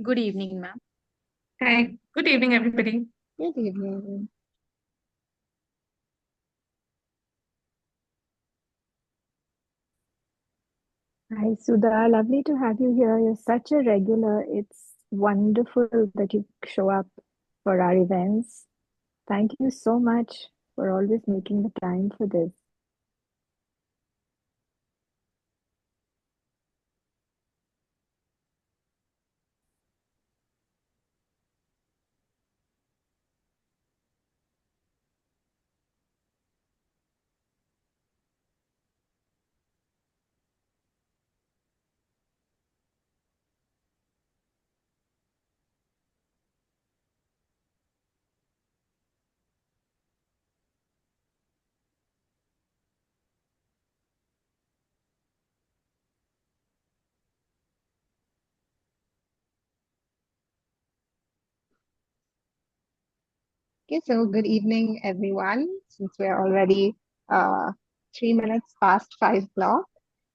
Good evening, ma'am. Hi, good evening, everybody. Good evening. Hi, Sudha. Lovely to have you here. You're such a regular. It's wonderful that you show up for our events. Thank you so much for always making the time for this. Okay, so good evening, everyone. Since we're already 3 minutes past 5 o'clock,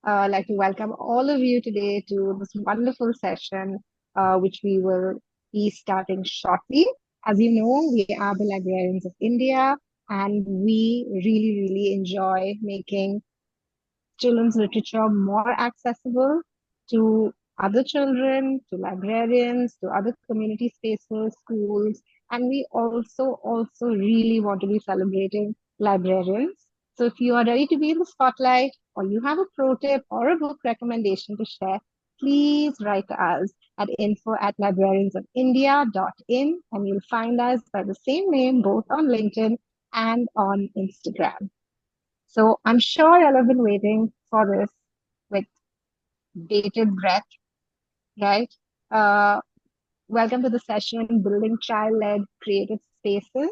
I'd like to welcome all of you today to this wonderful session, which we will be starting shortly. As you know, we are the librarians of India, and we really, really enjoy making children's literature more accessible to other children, to librarians, to other community spaces, schools, and we also really want to be celebrating librarians. So if you are ready to be in the spotlight, or you have a pro tip or a book recommendation to share, please write to us at info@librariansofindia.in, and you'll find us by the same name both on LinkedIn and on Instagram. So I'm sure y'all have been waiting for this with bated breath, right? Uh, Welcome to the session, Building Child-Led Creative Spaces.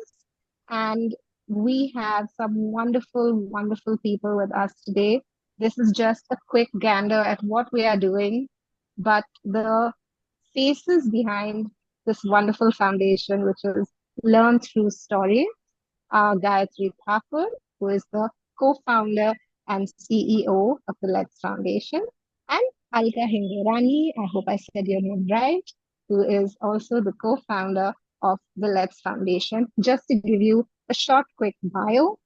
And we have some wonderful people with us today. This is just a quick gander at what we are doing, but the faces behind this wonderful foundation, which is Learn Through Story, Gayathri Thakoor, who is the co-founder and CEO of the Let's Foundation, and Alka Hingorani, I hope I said your name right, who is also the co-founder of the Let's Foundation. Just to give you a short, quick bio,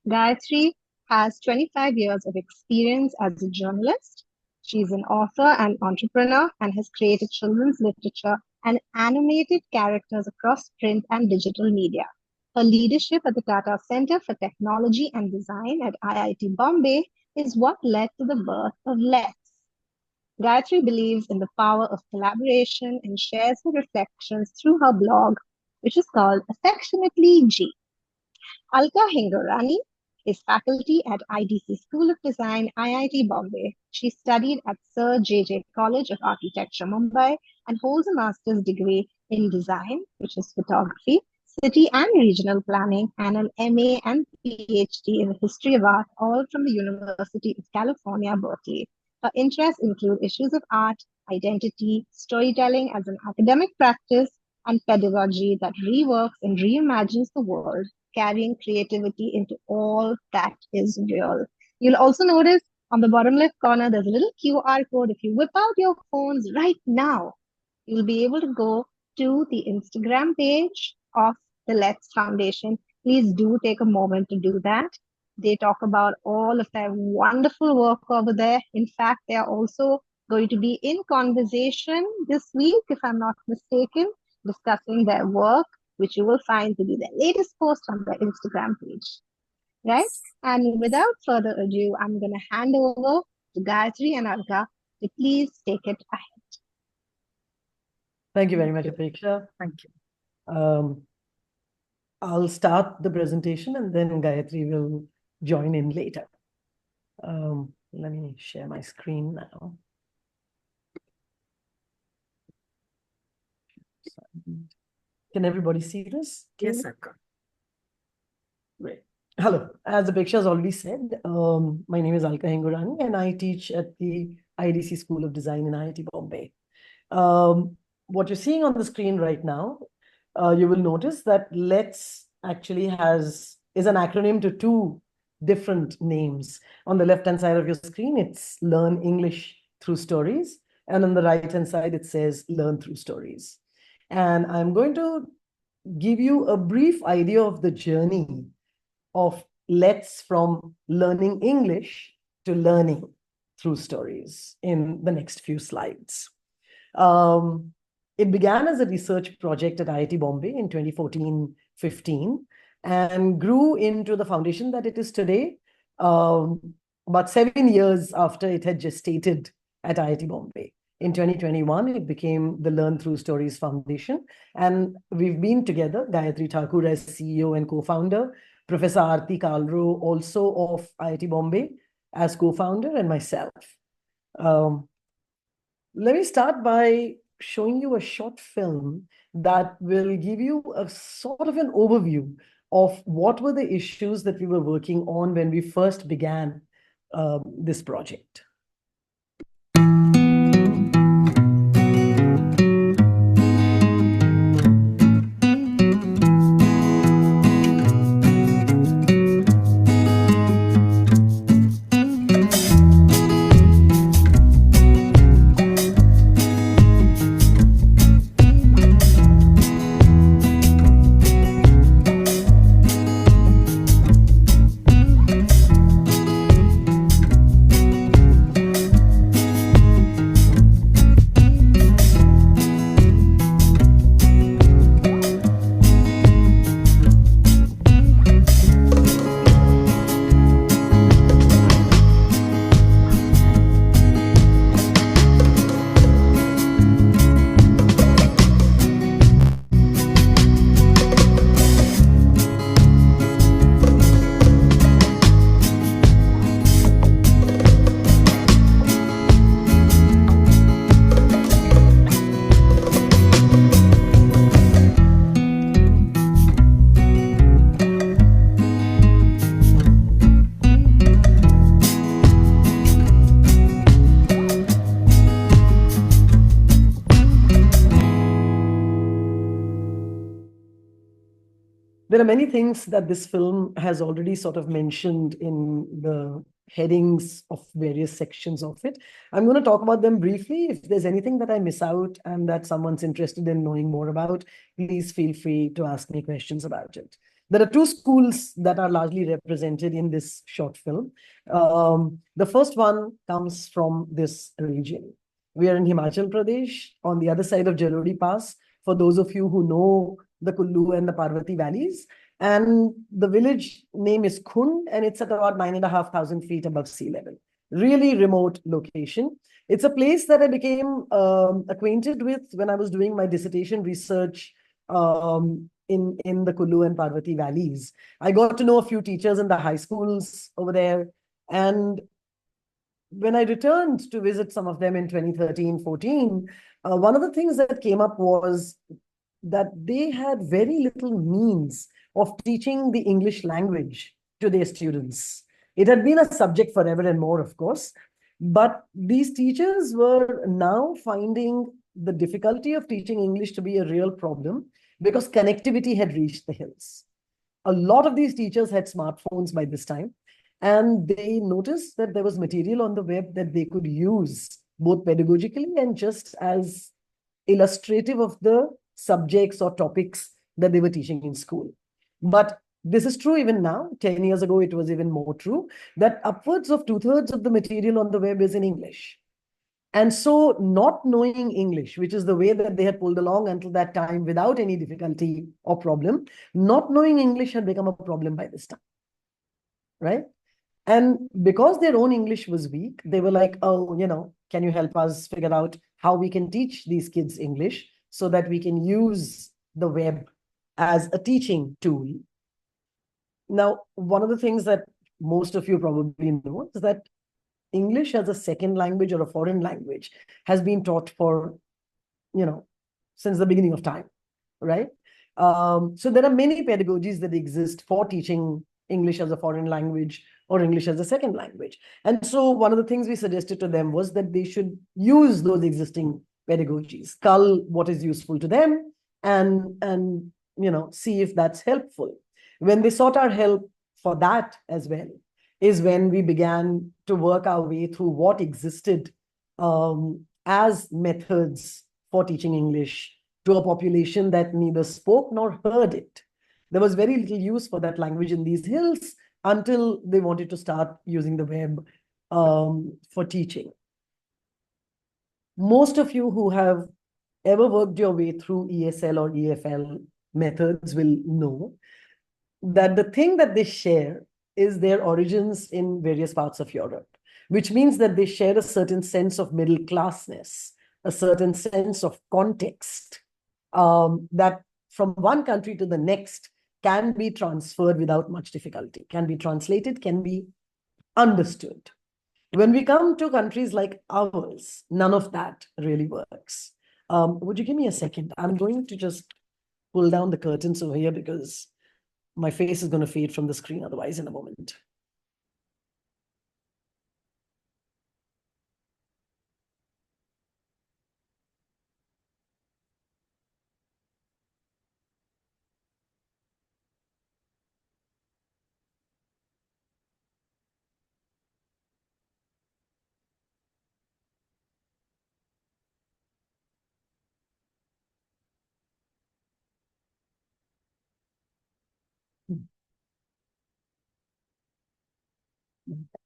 Gayathri has 25 years of experience as a journalist. She's an author and entrepreneur and has created children's literature and animated characters across print and digital media. Her leadership at the Tata Center for Technology and Design at IIT Bombay is what led to the birth of Let's. Gayatri believes in the power of collaboration and shares her reflections through her blog, which is called Affectionately G. Alka Hingorani is faculty at IDC School of Design, IIT Bombay. She studied at Sir J.J. College of Architecture, Mumbai, and holds a master's degree in design, which is photography, city and regional planning, and an MA and PhD in the history of art, all from the University of California, Berkeley. Her interests include issues of art, identity, storytelling as an academic practice, and pedagogy that reworks and reimagines the world, carrying creativity into all that is real. You'll also notice on the bottom left corner, there's a little QR code. If you whip out your phones right now, you'll be able to go to the Instagram page of the Let's Foundation. Please do take a moment to do that. They talk about all of their wonderful work over there. In fact, they are also going to be in conversation this week, if I'm not mistaken, discussing their work, which you will find to be their latest post on their Instagram page. Right? And without further ado, I'm going to hand over to Gayatri and Alka to please take it ahead. Thank you very much, Apeksha. Thank you. I'll start the presentation and then Gayathri will join in later. Let me share my screen now. Can everybody see this? Yes, sir. Great. Hello, as Apeksha has already said, my name is Alka Hingorani and I teach at the IDC School of Design in IIT Bombay. What you're seeing on the screen right now, you will notice that Let's actually is an acronym to two different names. On the left-hand side of your screen, it's Learn English Through Stories. And on the right-hand side, it says learn through stories. And I'm going to give you a brief idea of the journey of Let's from learning English to learning through stories in the next few slides. It began as a research project at IIT Bombay in 2014-15 and grew into the foundation that it is today, about 7 years after it had gestated at IIT Bombay. In 2021, it became the Learn Through Stories Foundation. And we've been together, Gayathri Thakoor as CEO and co-founder, Professor Aarti Kalro, also of IIT Bombay, as co-founder, and myself. Let me start by showing you a short film that will give you a sort of an overview of what were the issues that we were working on when we first began this project. There are many things that this film has already sort of mentioned in the headings of various sections of it. I'm going to talk about them briefly. If there's anything that I miss out and that someone's interested in knowing more about, please feel free to ask me questions about it. There are two schools that are largely represented in this short film. The first one comes from this region. We are in Himachal Pradesh, on the other side of Jalori Pass, for those of you who know the Kullu and the Parvati valleys. And the village name is Khund, and it's at about 9,500 feet above sea level. Really remote location. It's a place that I became acquainted with when I was doing my dissertation research in the Kullu and Parvati valleys. I got to know a few teachers in the high schools over there. And when I returned to visit some of them in 2013-14, one of the things that came up was that they had very little means of teaching the English language to their students. It had been a subject forever and more, of course, but these teachers were now finding the difficulty of teaching English to be a real problem because connectivity had reached the hills. A lot of these teachers had smartphones by this time, and they noticed that there was material on the web that they could use both pedagogically and just as illustrative of the subjects or topics that they were teaching in school. But this is true even now. 10 years ago, it was even more true that upwards of 2/3 of the material on the web is in English. And so not knowing English, which is the way that they had pulled along until that time without any difficulty or problem, not knowing English had become a problem by this time, right? And because their own English was weak, they were like, oh, can you help us figure out how we can teach these kids English so that we can use the web as a teaching tool? Now, one of the things that most of you probably know is that English as a second language or a foreign language has been taught for, since the beginning of time, right? So there are many pedagogies that exist for teaching English as a foreign language or English as a second language. And so one of the things we suggested to them was that they should use those existing pedagogies, cull what is useful to them, and see if that's helpful. When they sought our help for that as well, is when we began to work our way through what existed as methods for teaching English to a population that neither spoke nor heard it. There was very little use for that language in these hills until they wanted to start using the web for teaching. Most of you who have ever worked your way through ESL or EFL methods will know that the thing that they share is their origins in various parts of Europe, which means that they share a certain sense of middle classness, a certain sense of context that from one country to the next can be transferred without much difficulty, can be translated, can be understood. When we come to countries like ours, none of that really works. Would you give me a second? I'm going to just pull down the curtains over here because my face is going to fade from the screen otherwise in a moment.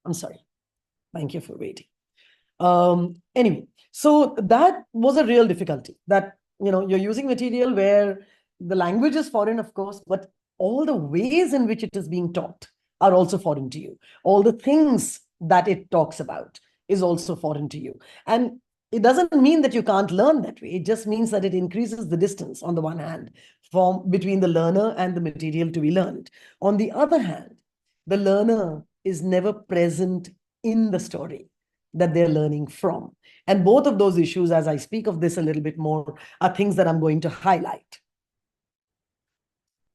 I'm sorry. Thank you for waiting. Anyway, so that was a real difficulty that, you're using material where the language is foreign, of course, but all the ways in which it is being taught are also foreign to you. All the things that it talks about is also foreign to you. And it doesn't mean that you can't learn that way. It just means that it increases the distance on the one hand between the learner and the material to be learned. On the other hand, the learner is never present in the story that they're learning from. And both of those issues, as I speak of this a little bit more, are things that I'm going to highlight.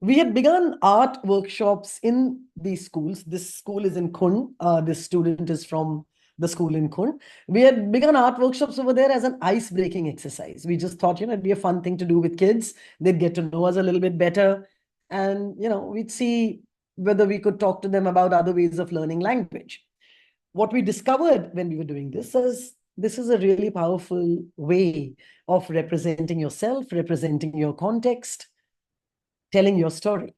We had begun art workshops in these schools. This school is in Khund. This student is from the school in Khund. We had begun art workshops over there as an ice-breaking exercise. We just thought, it'd be a fun thing to do with kids. They'd get to know us a little bit better. And, we'd see whether we could talk to them about other ways of learning language. What we discovered when we were doing this is a really powerful way of representing yourself, representing your context, telling your story.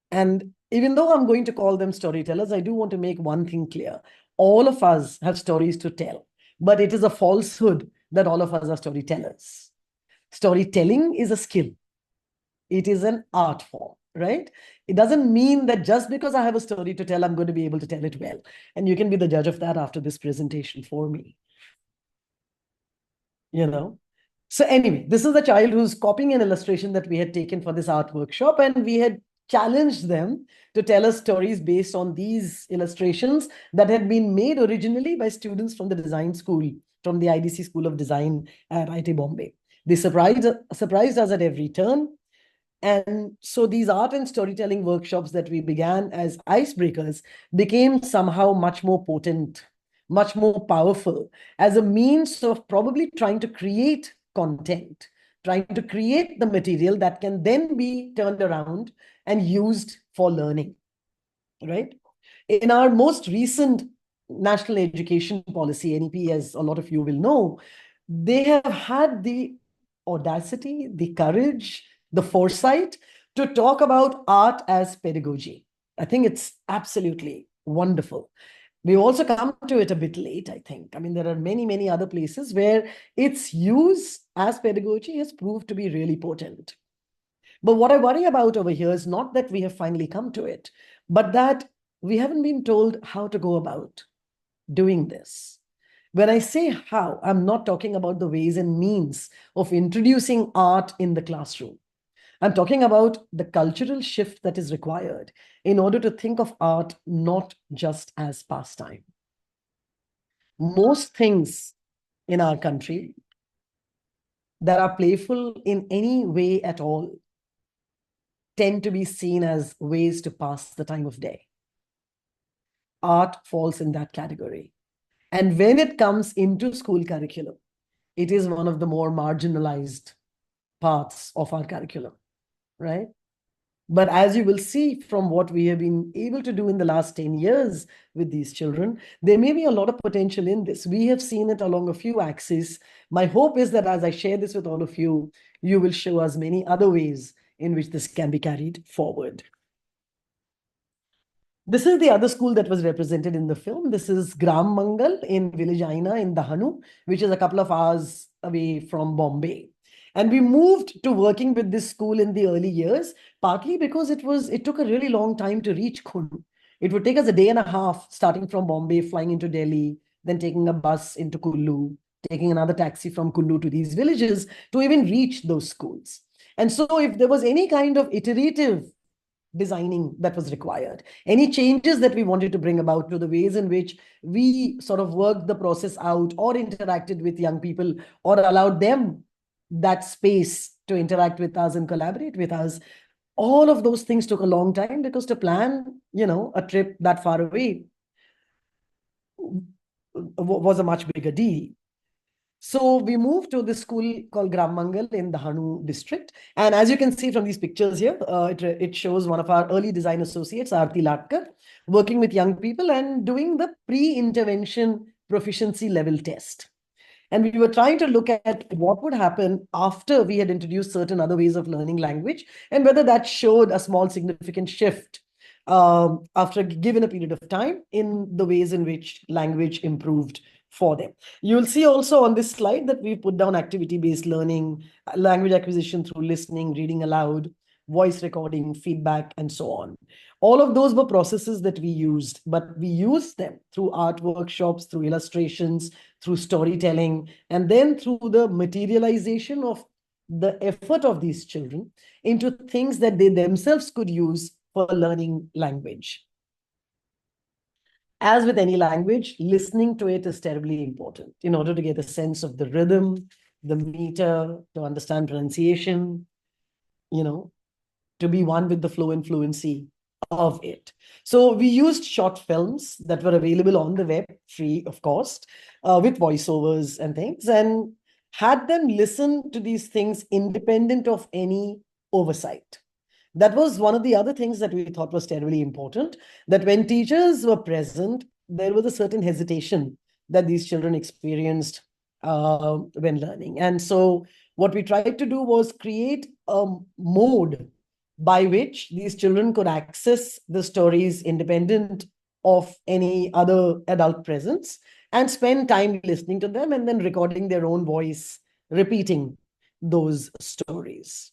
And even though I'm going to call them storytellers, I do want to make one thing clear. All of us have stories to tell, but it is a falsehood that all of us are storytellers. Storytelling is a skill. It is an art form, right? It doesn't mean that just because I have a story to tell, I'm going to be able to tell it well. And you can be the judge of that after this presentation for me. So anyway, this is a child who's copying an illustration that we had taken for this art workshop, and we had challenged them to tell us stories based on these illustrations that had been made originally by students from the design school, from the IDC School of Design at IIT Bombay. They surprised us at every turn. And so these art and storytelling workshops that we began as icebreakers became somehow much more potent, much more powerful as a means of probably trying to create content, trying to create the material that can then be turned around and used for learning, right? In our most recent National Education Policy, NEP, as a lot of you will know, they have had the audacity, the courage, the foresight to talk about art as pedagogy. I think it's absolutely wonderful. We've also come to it a bit late, I think. I mean, there are many, many other places where its use as pedagogy has proved to be really potent. But what I worry about over here is not that we have finally come to it, but that we haven't been told how to go about doing this. When I say how, I'm not talking about the ways and means of introducing art in the classroom. I'm talking about the cultural shift that is required in order to think of art not just as pastime. Most things in our country that are playful in any way at all tend to be seen as ways to pass the time of day. Art falls in that category. And when it comes into school curriculum, it is one of the more marginalized parts of our curriculum, right? But as you will see from what we have been able to do in the last 10 years with these children, there may be a lot of potential in this. We have seen it along a few axes. My hope is that as I share this with all of you, you will show us many other ways in which this can be carried forward. This is the other school that was represented in the film. This is Gram Mangal in village Aina in Dahanu, which is a couple of hours away from Bombay. And we moved to working with this school in the early years, partly because it took a really long time to reach Kullu. It would take us a day and a half starting from Bombay, flying into Delhi, then taking a bus into Kullu, taking another taxi from Kullu to these villages to even reach those schools. And so if there was any kind of iterative designing that was required, any changes that we wanted to bring about to the ways in which we sort of worked the process out or interacted with young people or allowed them that space to interact with us and collaborate with us, all of those things took a long time, because to plan, a trip that far away was a much bigger deal. So we moved to this school called Gram Mangal in the Hanu district. And as you can see from these pictures here, it shows one of our early design associates, Aarti Latkar, working with young people and doing the pre-intervention proficiency level test. And we were trying to look at what would happen after we had introduced certain other ways of learning language, and whether that showed a small significant shift after given a period of time in the ways in which language improved for them. You'll see also on this slide that we put down activity-based learning, language acquisition through listening, reading aloud, voice recording, feedback, and so on. All of those were processes that we used, but we used them through art workshops, through illustrations, through storytelling, and then through the materialization of the effort of these children into things that they themselves could use for learning language. As with any language, listening to it is terribly important in order to get a sense of the rhythm, the meter, to understand pronunciation, to be one with the flow and fluency of it. So we used short films that were available on the web, free of cost, with voiceovers and things, and had them listen to these things independent of any oversight. That was one of the other things that we thought was terribly important, that when teachers were present, there was a certain hesitation that these children experienced when learning. And so what we tried to do was create a mode by which these children could access the stories independent of any other adult presence and spend time listening to them and then recording their own voice, repeating those stories.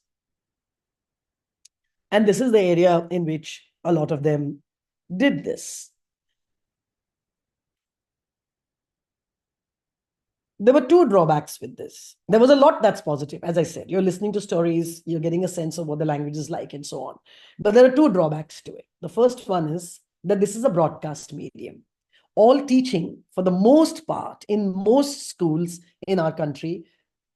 And this is the area in which a lot of them did this. There were two drawbacks with this. There was a lot that's positive. As I said, you're listening to stories, you're getting a sense of what the language is like and so on. But there are two drawbacks to it. The first one is that this is a broadcast medium. All teaching, for the most part, in most schools in our country,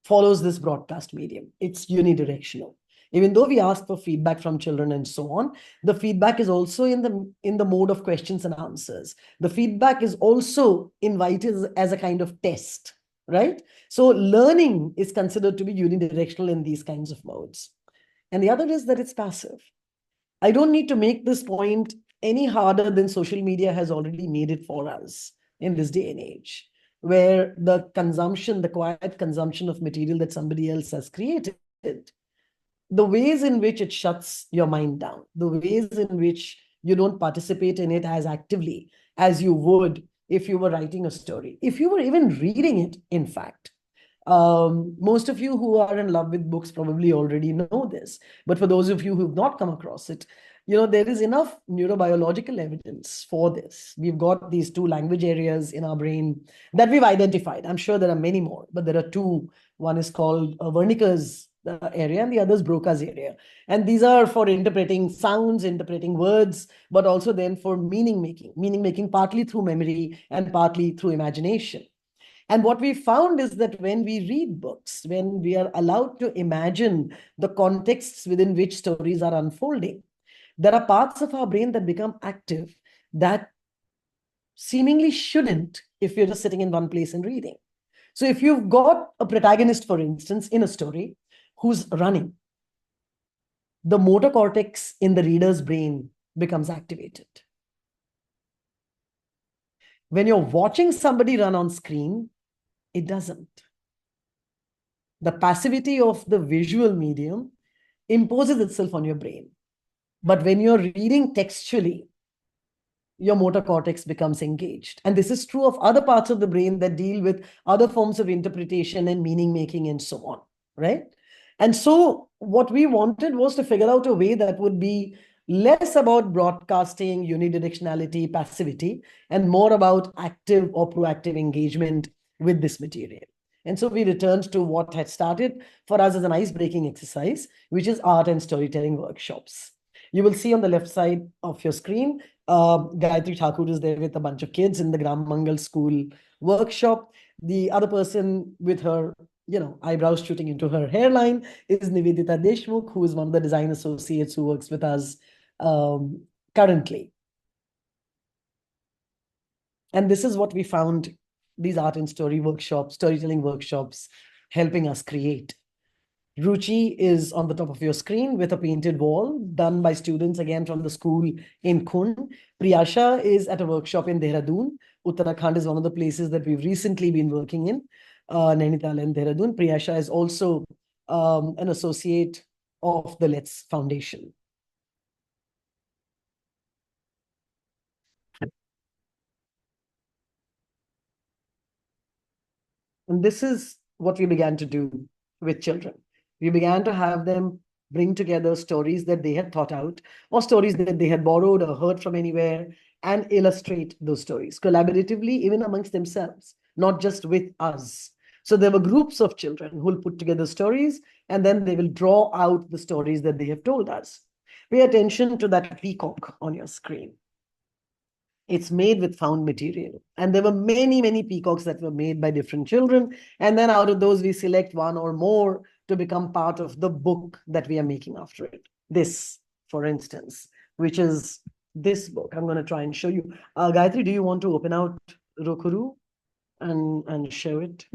follows this broadcast medium. It's unidirectional. Even though we ask for feedback from children and so on, the feedback is also in the mode of questions and answers. The feedback is also invited as a kind of test, right? So learning is considered to be unidirectional in these kinds of modes. And the other is that it's passive. I don't need to make this point any harder than social media has already made it for us in this day and age, where the consumption, the quiet consumption of material that somebody else has created, the ways in which it shuts your mind down, the ways in which you don't participate in it as actively as you would if you were writing a story, if you were even reading it, in fact. Most of you who are in love with books probably already know this, but for those of you who've not come across it, there is enough neurobiological evidence for this. We've got these two language areas in our brain that we've identified. I'm sure there are many more, but there are two. One is called Wernicke's area and the other is Broca's area. And these are for interpreting sounds, interpreting words, but also then for meaning making partly through memory and partly through imagination. And what we found is that when we read books, when we are allowed to imagine the contexts within which stories are unfolding, there are parts of our brain that become active that seemingly shouldn't if you're just sitting in one place and reading. So if you've got a protagonist, for instance, in a story who's running, the motor cortex in the reader's brain becomes activated. When you're watching somebody run on screen, it doesn't. The passivity of the visual medium imposes itself on your brain. But when you're reading textually, your motor cortex becomes engaged. And this is true of other parts of the brain that deal with other forms of interpretation and meaning making and so on, right? And so what we wanted was to figure out a way that would be less about broadcasting, unidirectionality, passivity, and more about active or proactive engagement with this material. And so we returned to what had started for us as an ice-breaking exercise, which is art and storytelling workshops. You will see on the left side of your screen, Gayathri Thakoor is there with a bunch of kids in the Gram Mangal School workshop. The other person with her, eyebrows shooting into her hairline is Nivedita Deshmukh, who is one of the design associates who works with us currently. And this is what we found these art and storytelling workshops, helping us create. Ruchi is on the top of your screen with a painted wall done by students, again, from the school in Khund. Priyasha is at a workshop in Dehradun. Uttarakhand is one of the places that we've recently been working in, Nainital and Dehradun. Priyasha is also an associate of the Let's Foundation. And this is what we began to do with children. We began to have them bring together stories that they had thought out, or stories that they had borrowed or heard from anywhere, and illustrate those stories collaboratively, even amongst themselves, not just with us. So there were groups of children who will put together stories, and then they will draw out the stories that they have told us. Pay attention to that peacock on your screen. It's made with found material. And there were many, many peacocks that were made by different children. And then out of those, we select one or more to become part of the book that we are making after it. This, for instance, which is this book. I'm going to try and show you. Gayathri, do you want to open out Rokuru and show it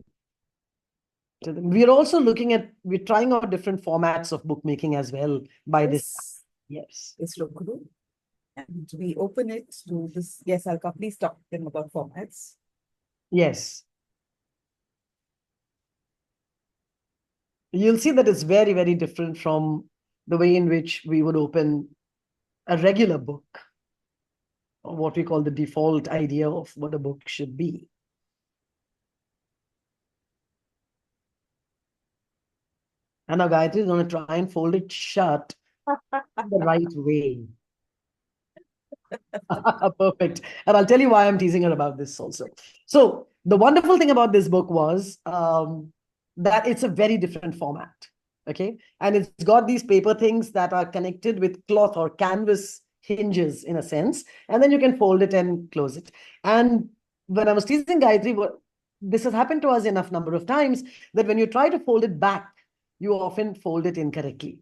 to them? We're also we're trying out different formats of bookmaking as well by this. Yes. It's Rokuru. And we open it to this. Yes, Alka, please talk to them about formats. Yes. You'll see that it's very, very different from the way in which we would open a regular book, or what we call the default idea of what a book should be. And now Gayathri is going to try and fold it shut the right way. Perfect. And I'll tell you why I'm teasing her about this also. So the wonderful thing about this book was that it's a very different format. Okay. And it's got these paper things that are connected with cloth or canvas hinges in a sense. And then you can fold it and close it. And when I was teasing Gayathri, this has happened to us enough number of times that when you try to fold it back, you often fold it incorrectly.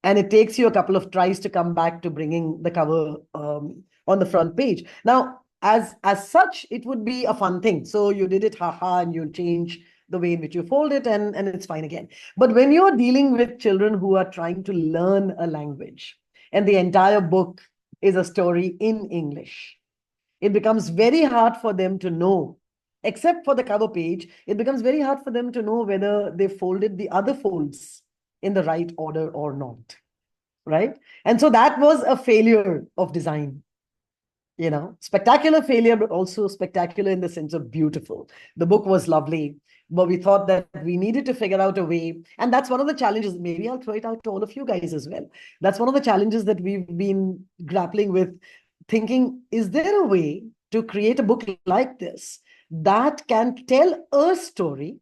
And it takes you a couple of tries to come back to bringing the cover on the front page. Now, as such, it would be a fun thing. So you did it, haha, and you change the way in which you fold it, and it's fine again. But when you're dealing with children who are trying to learn a language, and the entire book is a story in English, it becomes very hard for them to know, except for the cover page, it becomes very hard for them to know whether they folded the other folds in the right order or not, right? And so that was a failure of design, spectacular failure, but also spectacular in the sense of beautiful. The book was lovely, but we thought that we needed to figure out a way. And that's one of the challenges. Maybe I'll throw it out to all of you guys as well. That's one of the challenges that we've been grappling with, thinking, is there a way to create a book like this that can tell a story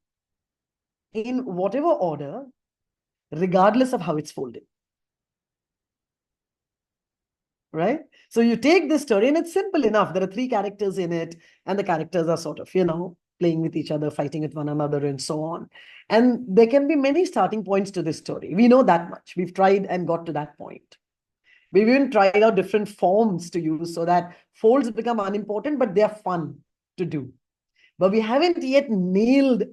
in whatever order, regardless of how it's folded, right? So you take this story and it's simple enough. There are 3 characters in it, and the characters are sort of, playing with each other, fighting with one another, and so on. And there can be many starting points to this story. We know that much. We've tried and got to that point. We've even tried out different forms to use so that folds become unimportant, but they're fun to do. But we haven't yet nailed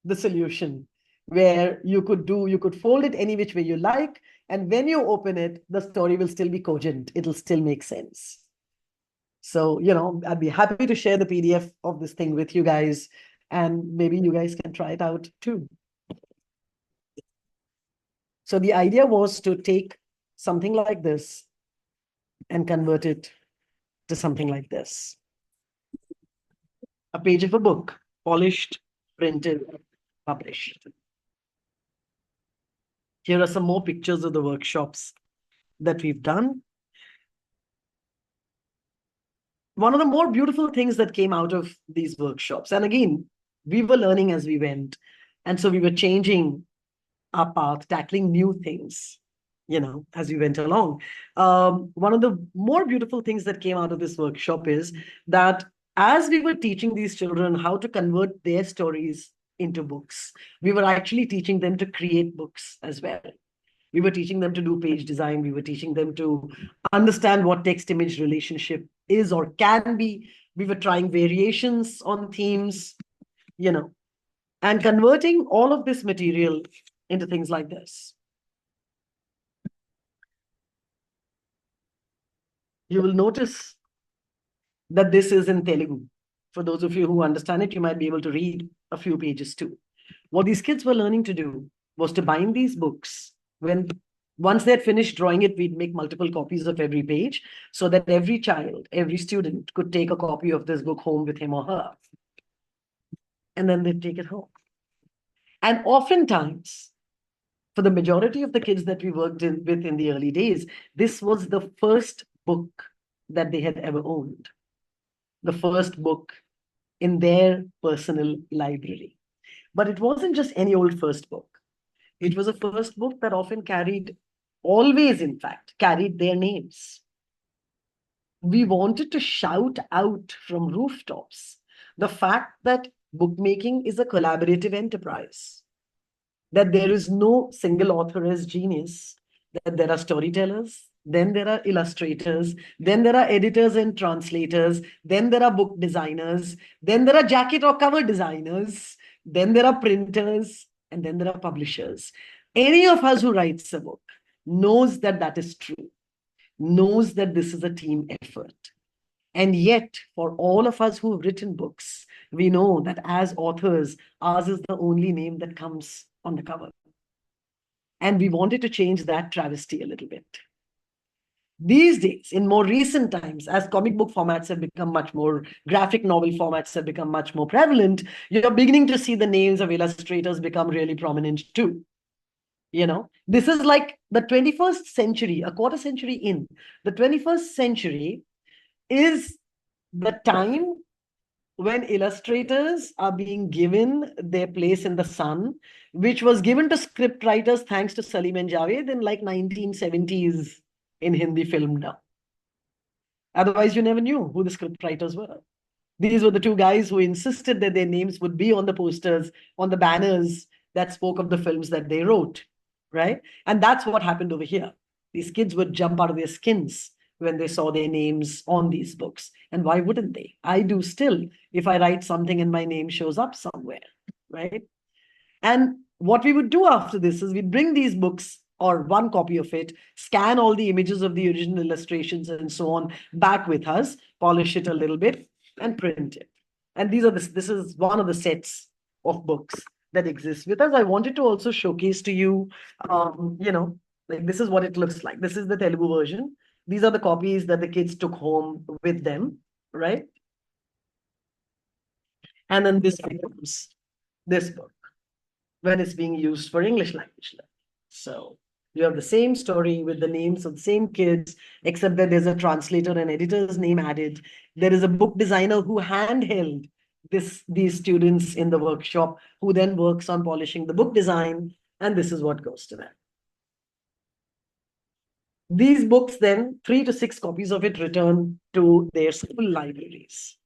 the solution where you could fold it any which way you like, And when you open it, the story will still be cogent. It'll still make sense. So, I'd be happy to share the PDF of this thing with you guys, and maybe you guys can try it out too. So the idea was to take something like this and convert it to something like this. A page of a book, polished, printed, published. Here are some more pictures of the workshops that we've done. One of the more beautiful things that came out of these workshops, and again, we were learning as we went, and so we were changing our path, tackling new things, as we went along. One of the more beautiful things that came out of this workshop is that as we were teaching these children how to convert their stories into books, we were actually teaching them to create books as well. We were teaching them to do page design. We were teaching them to understand what text-image relationship is or can be. We were trying variations on themes, and converting all of this material into things like this. You will notice that this is in Telugu. For those of you who understand it, you might be able to read a few pages too. What these kids were learning to do was to bind these books. Once they had finished drawing it, we'd make multiple copies of every page so that every child, every student could take a copy of this book home with him or her. And then they'd take it home. And oftentimes, for the majority of the kids that we worked with in the early days, this was the first book that they had ever owned. The first book in their personal library. But it wasn't just any old first book. It was a first book that often always in fact, carried their names. We wanted to shout out from rooftops the fact that bookmaking is a collaborative enterprise, that there is no single author as genius, that there are storytellers, then there are illustrators, then there are editors and translators, then there are book designers, then there are jacket or cover designers, then there are printers, and then there are publishers. Any of us who writes a book knows that that is true, knows that this is a team effort. And yet, for all of us who've written books, we know that as authors, ours is the only name that comes on the cover. And we wanted to change that travesty a little bit. These days, in more recent times, as comic book formats have become much more, graphic novel formats have become much more prevalent, you're beginning to see the names of illustrators become really prominent too. This is like the 21st century, a quarter century in. The 21st century is the time when illustrators are being given their place in the sun, which was given to script writers thanks to Salim and Javed in like 1970s in Hindi film now. Otherwise, you never knew who the script writers were. These were the two guys who insisted that their names would be on the posters, on the banners that spoke of the films that they wrote, right? And that's what happened over here. These kids would jump out of their skins when they saw their names on these books. And why wouldn't they? I do still, if I write something and my name shows up somewhere, right? And what we would do after this is we'd bring these books or one copy of it, scan all the images of the original illustrations and so on back with us, polish it a little bit, and print it. And this is one of the sets of books that exists with us. I wanted to also showcase to you, like this is what it looks like. This is the Telugu version. These are the copies that the kids took home with them, right? And then this becomes this book when it's being used for English language learning. So you have the same story with the names of the same kids, except that there's a translator and editor's name added. There is a book designer who handheld these students in the workshop, who then works on polishing the book design, and this is what goes to them. These books then, 3 to 6 copies of it return to their school libraries.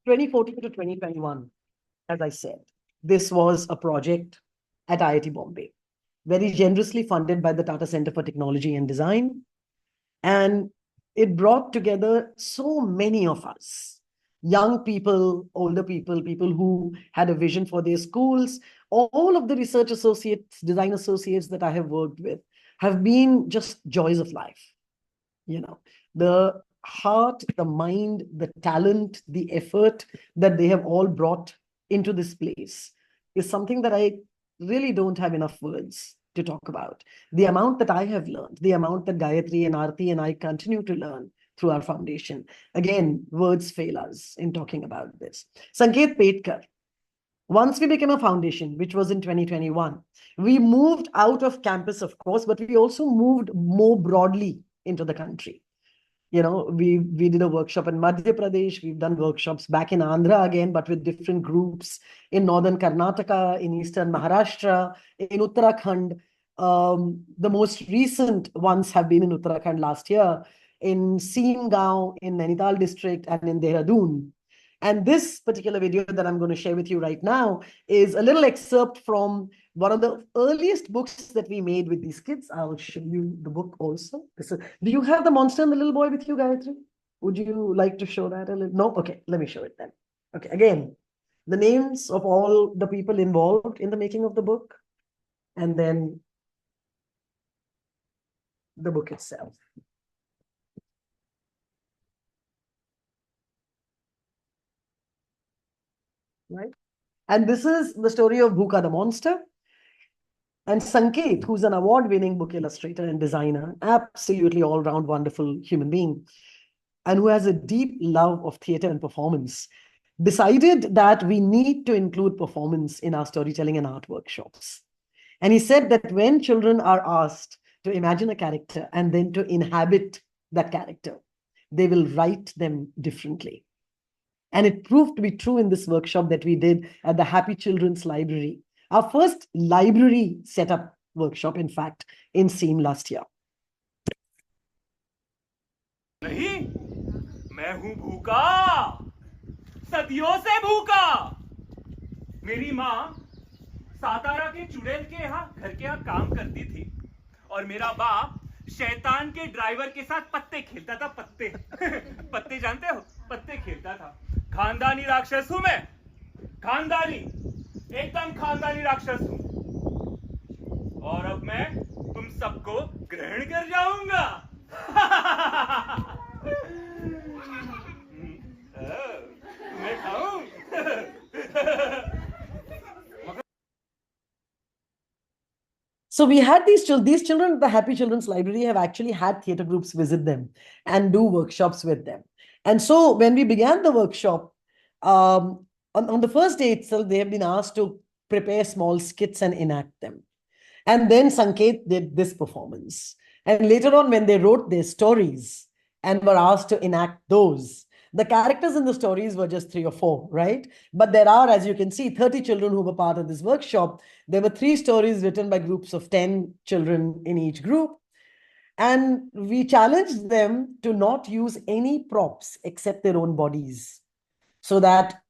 2014 to 2021, as I said, this was a project at IIT Bombay, very generously funded by the Tata Center for Technology and Design. And it brought together so many of us young people, older people, people who had a vision for their schools. All of the research associates, design associates that I have worked with have been just joys of life. You know, the heart, the mind, the talent, the effort that they have all brought into this place is something that I really don't have enough words to talk about. The amount that I have learned, the amount that Gayathri and Aarti and I continue to learn through our foundation. Again, words fail us in talking about this. Sanket Petkar, once we became a foundation, which was in 2021, we moved out of campus, of course, but we also moved more broadly into the country. You know, we did a workshop in Madhya Pradesh. We've done workshops back in Andhra again, but with different groups in northern Karnataka, in eastern Maharashtra, in Uttarakhand. The most recent ones have been in Uttarakhand last year, in Seemgaon, in Nainital district, and in Dehradun. And this particular video that I'm going to share with you right now is a little excerpt from one of the earliest books that we made with these kids. I'll show you the book also. Do you have the monster and the little boy with you, Gayathri? Would you like to show that a little? No? Okay, let me show it then. Okay, again, the names of all the people involved in the making of the book, and then the book itself. Right? And this is the story of Bhuka the monster. And Sanket, who's an award-winning book illustrator and designer, absolutely all-round wonderful human being, and who has a deep love of theater and performance, decided that we need to include performance in our storytelling and art workshops. And he said that when children are asked to imagine a character and then to inhabit that character, they will write them differently. And it proved to be true in this workshop that we did at the Happy Children's Library, our first library setup workshop, in fact, in Seam last year. नहीं, मैं हूं भूखा, सदियों से भूखा। मेरी माँ सातारा के चुड़ैल के यहाँ घर के यहाँ काम करती थी, और मेरा बाप शैतान के ड्राइवर के साथ पत्ते खेलता था। पत्ते पत्ते जानते हो? पत्ते खेलता था। खानदानी राक्षस हूं मैं, खानदानी, एकदम खानदानी राक्षस हूं। और अब मैं तुम सबको ग्रहण कर जाऊंगा। मैं खाऊं। So we had these children at the Happy Children's Library have actually had theater groups visit them and do workshops with them. And so when we began the workshop, on the first day itself, they have been asked to prepare small skits and enact them. And then Sanket did this performance. And later on, when they wrote their stories and were asked to enact those, the characters in the stories were just 3 or 4, right? But there are, as you can see, 30 children who were part of this workshop. There were 3 stories written by groups of 10 children in each group. And we challenged them to not use any props except their own bodies, so that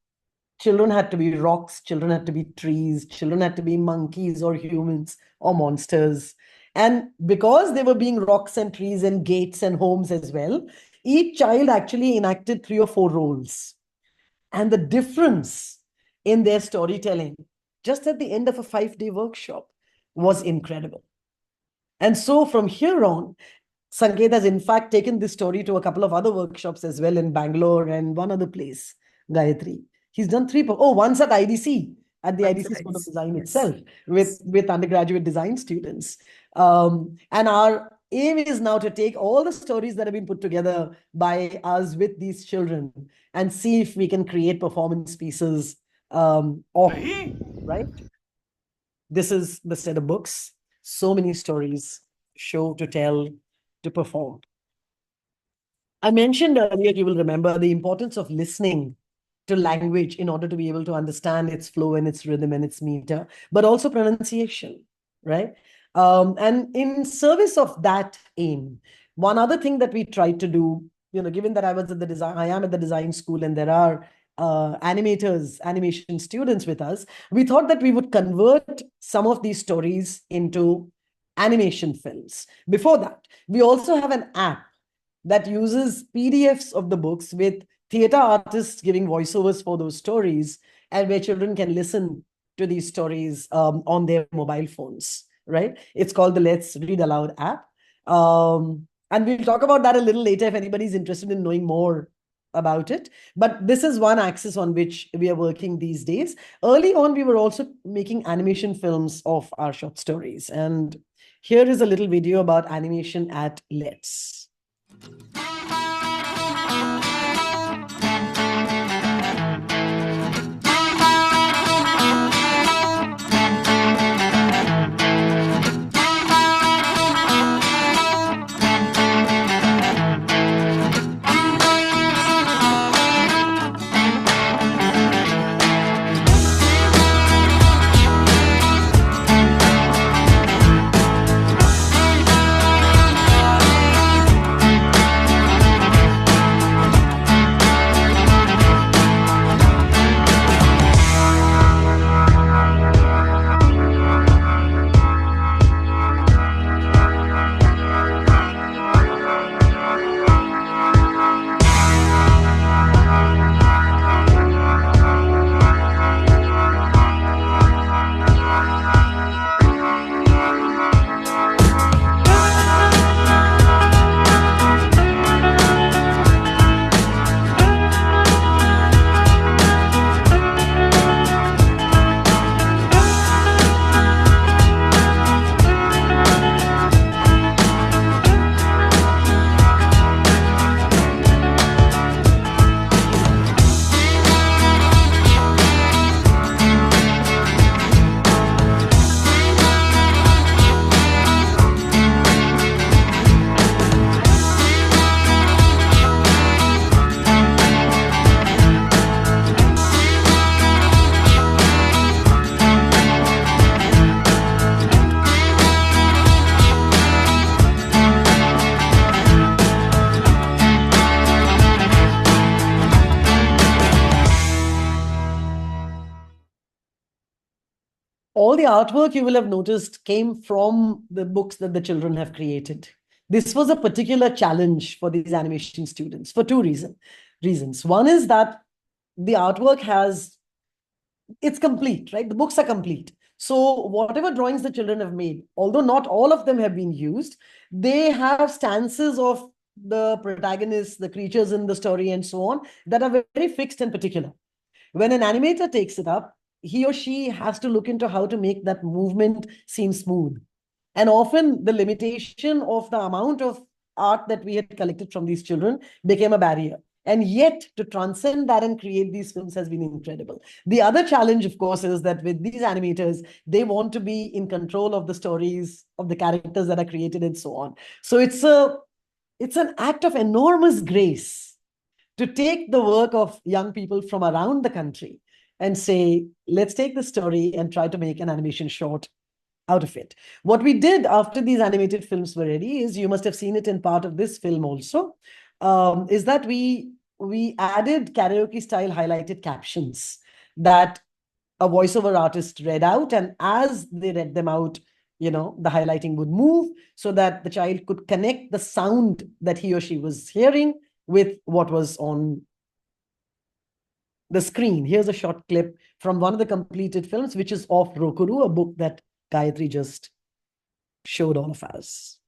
children had to be rocks, children had to be trees, children had to be monkeys or humans or monsters. And because they were being rocks and trees and gates and homes as well, each child actually enacted 3 or 4 roles. And the difference in their storytelling, just at the end of a 5-day workshop, was incredible. And so from here on, Sanket has in fact taken this story to a couple of other workshops as well in Bangalore and one other place, Gayathri. He's done 3, once at IDC, at the IDC School of Design itself, with undergraduate design students. And our aim is now to take all the stories that have been put together by us with these children and see if we can create performance pieces right? This is the set of books. So many stories, show to tell, to perform. I mentioned earlier, you will remember, the importance of listening to language in order to be able to understand its flow and its rhythm and its meter, but also pronunciation, right? And in service of that aim, one other thing that we tried to do, given that I am at the design school and there are animation students with us, we thought that we would convert some of these stories into animation films. Before that, we also have an app that uses PDFs of the books with theater artists giving voiceovers for those stories, and where children can listen to these stories on their mobile phones, right? It's called the Let's Read Aloud app. And we'll talk about that a little later if anybody's interested in knowing more about it. But this is one axis on which we are working these days. Early on, we were also making animation films of our short stories. And here is a little video about animation at Let's. All the artwork you will have noticed came from the books that the children have created. This was a particular challenge for these animation students for two reasons. One is that the artwork it's complete, right? The books are complete. So whatever drawings the children have made, although not all of them have been used, they have stances of the protagonists, the creatures in the story and so on, that are very fixed and particular. When an animator takes it up, he or she has to look into how to make that movement seem smooth. And often the limitation of the amount of art that we had collected from these children became a barrier. And yet to transcend that and create these films has been incredible. The other challenge, of course, is that with these animators, they want to be in control of the stories, of the characters that are created and so on. So it's an act of enormous grace to take the work of young people from around the country and say, let's take the story and try to make an animation short out of it. What we did after these animated films were ready is, you must have seen it in part of this film also, is that we added karaoke style highlighted captions that a voiceover artist read out, and as they read them out, the highlighting would move so that the child could connect the sound that he or she was hearing with what was on the screen. Here's a short clip from one of the completed films, which is of Rokuru, a book that Gayathri just showed all of us.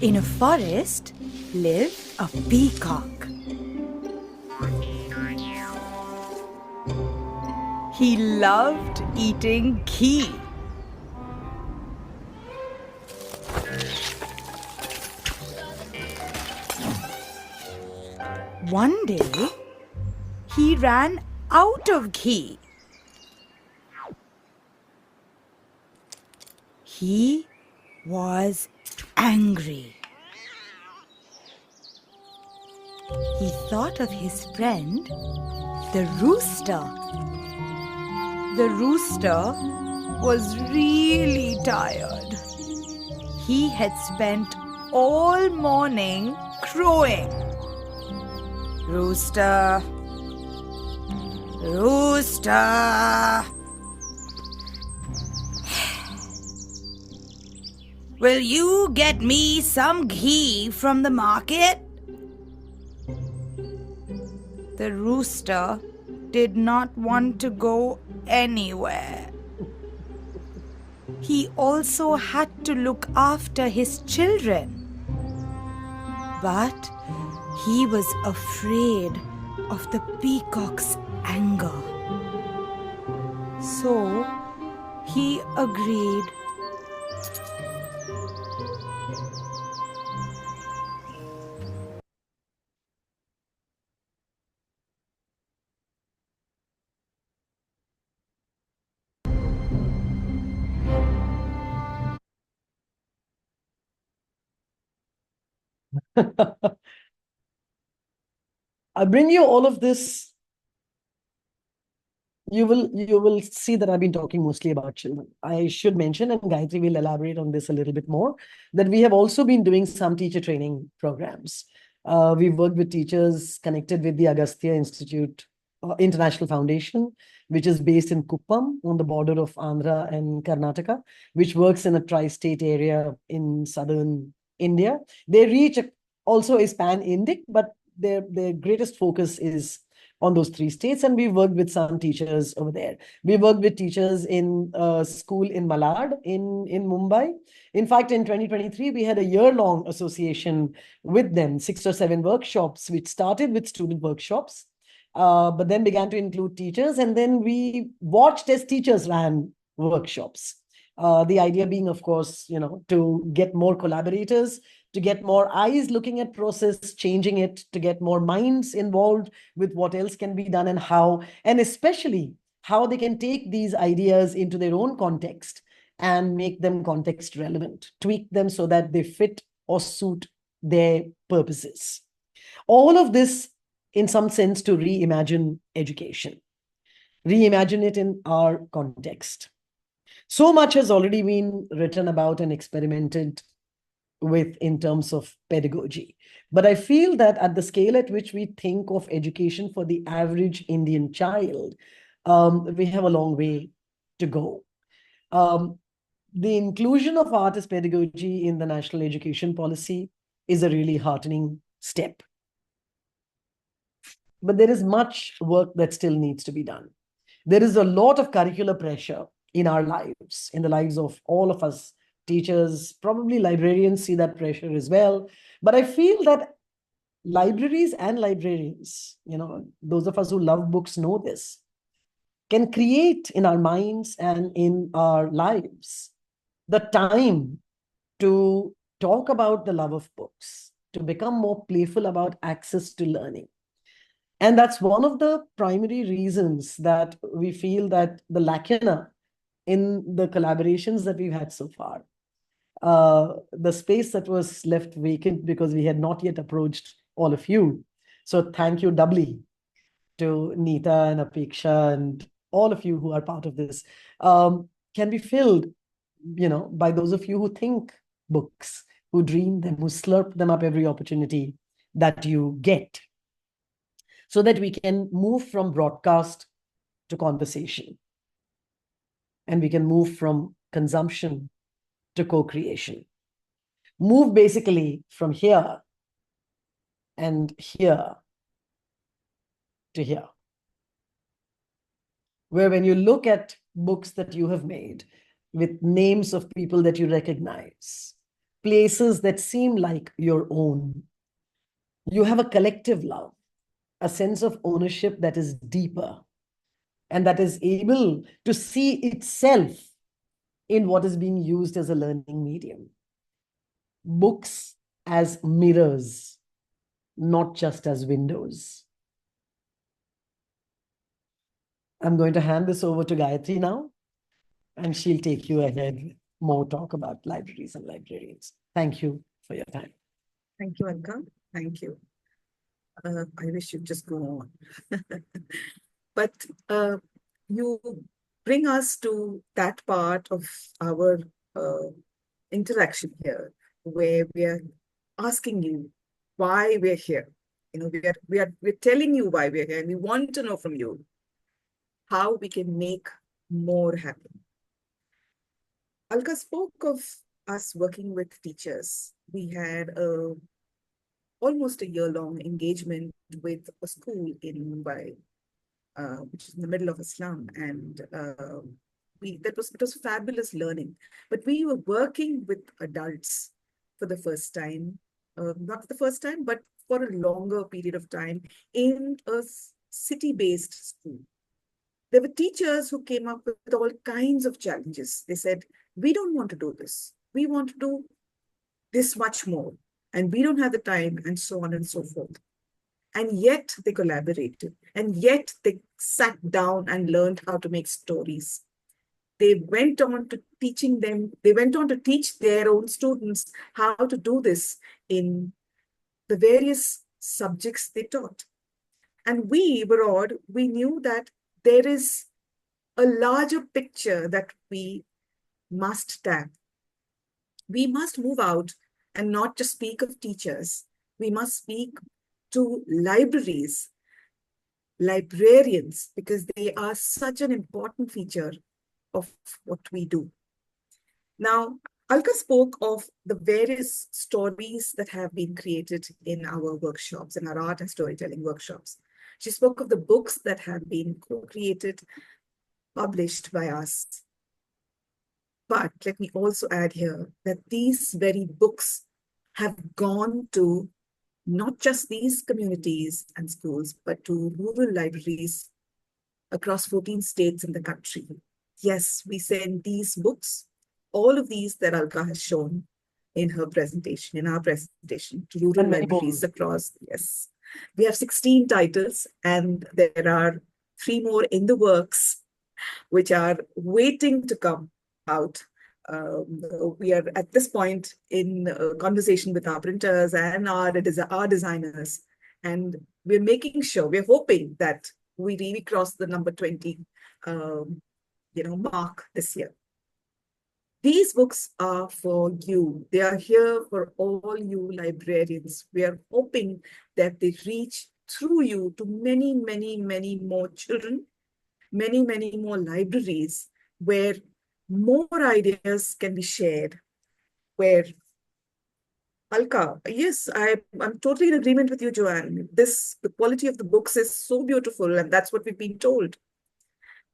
In a forest lived a peacock. He loved eating ghee. One day, he ran out of ghee. He was angry. He thought of his friend, the rooster. The rooster was really tired. He had spent all morning crowing. Rooster, Rooster! Will you get me some ghee from the market? The rooster did not want to go anywhere. He also had to look after his children. But he was afraid of the peacock's anger. So he agreed. I bring you all of this. You will see that I've been talking mostly about children. I should mention, and Gayathri will elaborate on this a little bit more, that we have also been doing some teacher training programs. We've worked with teachers connected with the Agastya Institute International Foundation, which is based in Kuppam on the border of Andhra and Karnataka, which works in a tri-state area in southern India. Their reach also is pan-Indic, but their greatest focus is on those 3 states, and we worked with some teachers over there. We worked with teachers in a school in Malad in Mumbai. In fact, in 2023, we had a year-long association with them, 6 or 7 workshops, which started with student workshops, but then began to include teachers, and then we watched as teachers ran workshops. The idea being, of course, to get more collaborators, to get more eyes looking at process, changing it, to get more minds involved with what else can be done and how, and especially how they can take these ideas into their own context and make them context relevant, tweak them so that they fit or suit their purposes. All of this, in some sense, to reimagine education, reimagine it in our context. So much has already been written about and experimented with in terms of pedagogy. But I feel that at the scale at which we think of education for the average Indian child, we have a long way to go. The inclusion of art as pedagogy in the national education policy is a really heartening step. But there is much work that still needs to be done. There is a lot of curricular pressure in our lives, in the lives of all of us. Teachers, probably librarians see that pressure as well. But I feel that libraries and librarians, those of us who love books know this, can create in our minds and in our lives the time to talk about the love of books, to become more playful about access to learning. And that's one of the primary reasons that we feel that the lacuna in the collaborations that we've had so far, the space that was left vacant because we had not yet approached all of you. So thank you doubly to Neeta and Apeksha and all of you who are part of this, can be filled, by those of you who think books, who dream them, who slurp them up every opportunity that you get, so that we can move from broadcast to conversation. And we can move from consumption to co-creation. Move basically from here and here to here. Where when you look at books that you have made with names of people that you recognize, places that seem like your own, you have a collective love, a sense of ownership that is deeper and that is able to see itself in what is being used as a learning medium. Books as mirrors, not just as windows. I'm going to hand this over to Gayathri now, and she'll take you ahead with more talk about libraries and librarians. Thank you for your time. Thank you, Alka. Thank you. I wish you'd just go on. But you bring us to that part of our interaction here, where we are asking you why we're here. We're telling you why we're here, and we want to know from you. how we can make more happen. Alka spoke of us working with teachers. We had almost a year-long engagement with a school in Mumbai, which is in the middle of a slum, and it was fabulous learning. But we were working with adults for the first time, not for the first time, but for a longer period of time in a city-based school. There were teachers who came up with all kinds of challenges. They said, we don't want to do this. We want to do this much more, and we don't have the time, and so on and so forth. And yet they collaborated, and yet they sat down and learned how to make stories. They went on to teach their own students how to do this in the various subjects they taught. And we, Barod, we knew that there is a larger picture that we must tap. We must move out and not just speak of teachers. We must speak to libraries, librarians, because they are such an important feature of what we do. Now, Alka spoke of the various stories that have been created in our workshops, in our art and storytelling workshops. She spoke of the books that have been co-created, published by us. But let me also add here that these very books have gone to not just these communities and schools, but to rural libraries across 14 states in the country. Yes, we send these books, all of these that Alka has shown in her presentation, in our presentation, to rural libraries across, yes. We have 16 titles, and there are 3 more in the works, which are waiting to come out. We are at this point in conversation with our printers and our designers, and we're making sure, we're hoping that we really cross the number 20 mark this year. These books are for you. They are here for all you librarians. We are hoping that they reach through you to many, many, many more children, many, many more libraries, where more ideas can be shared, where Alka, yes, I'm totally in agreement with you, Joanne. The quality of the books is so beautiful, and that's what we've been told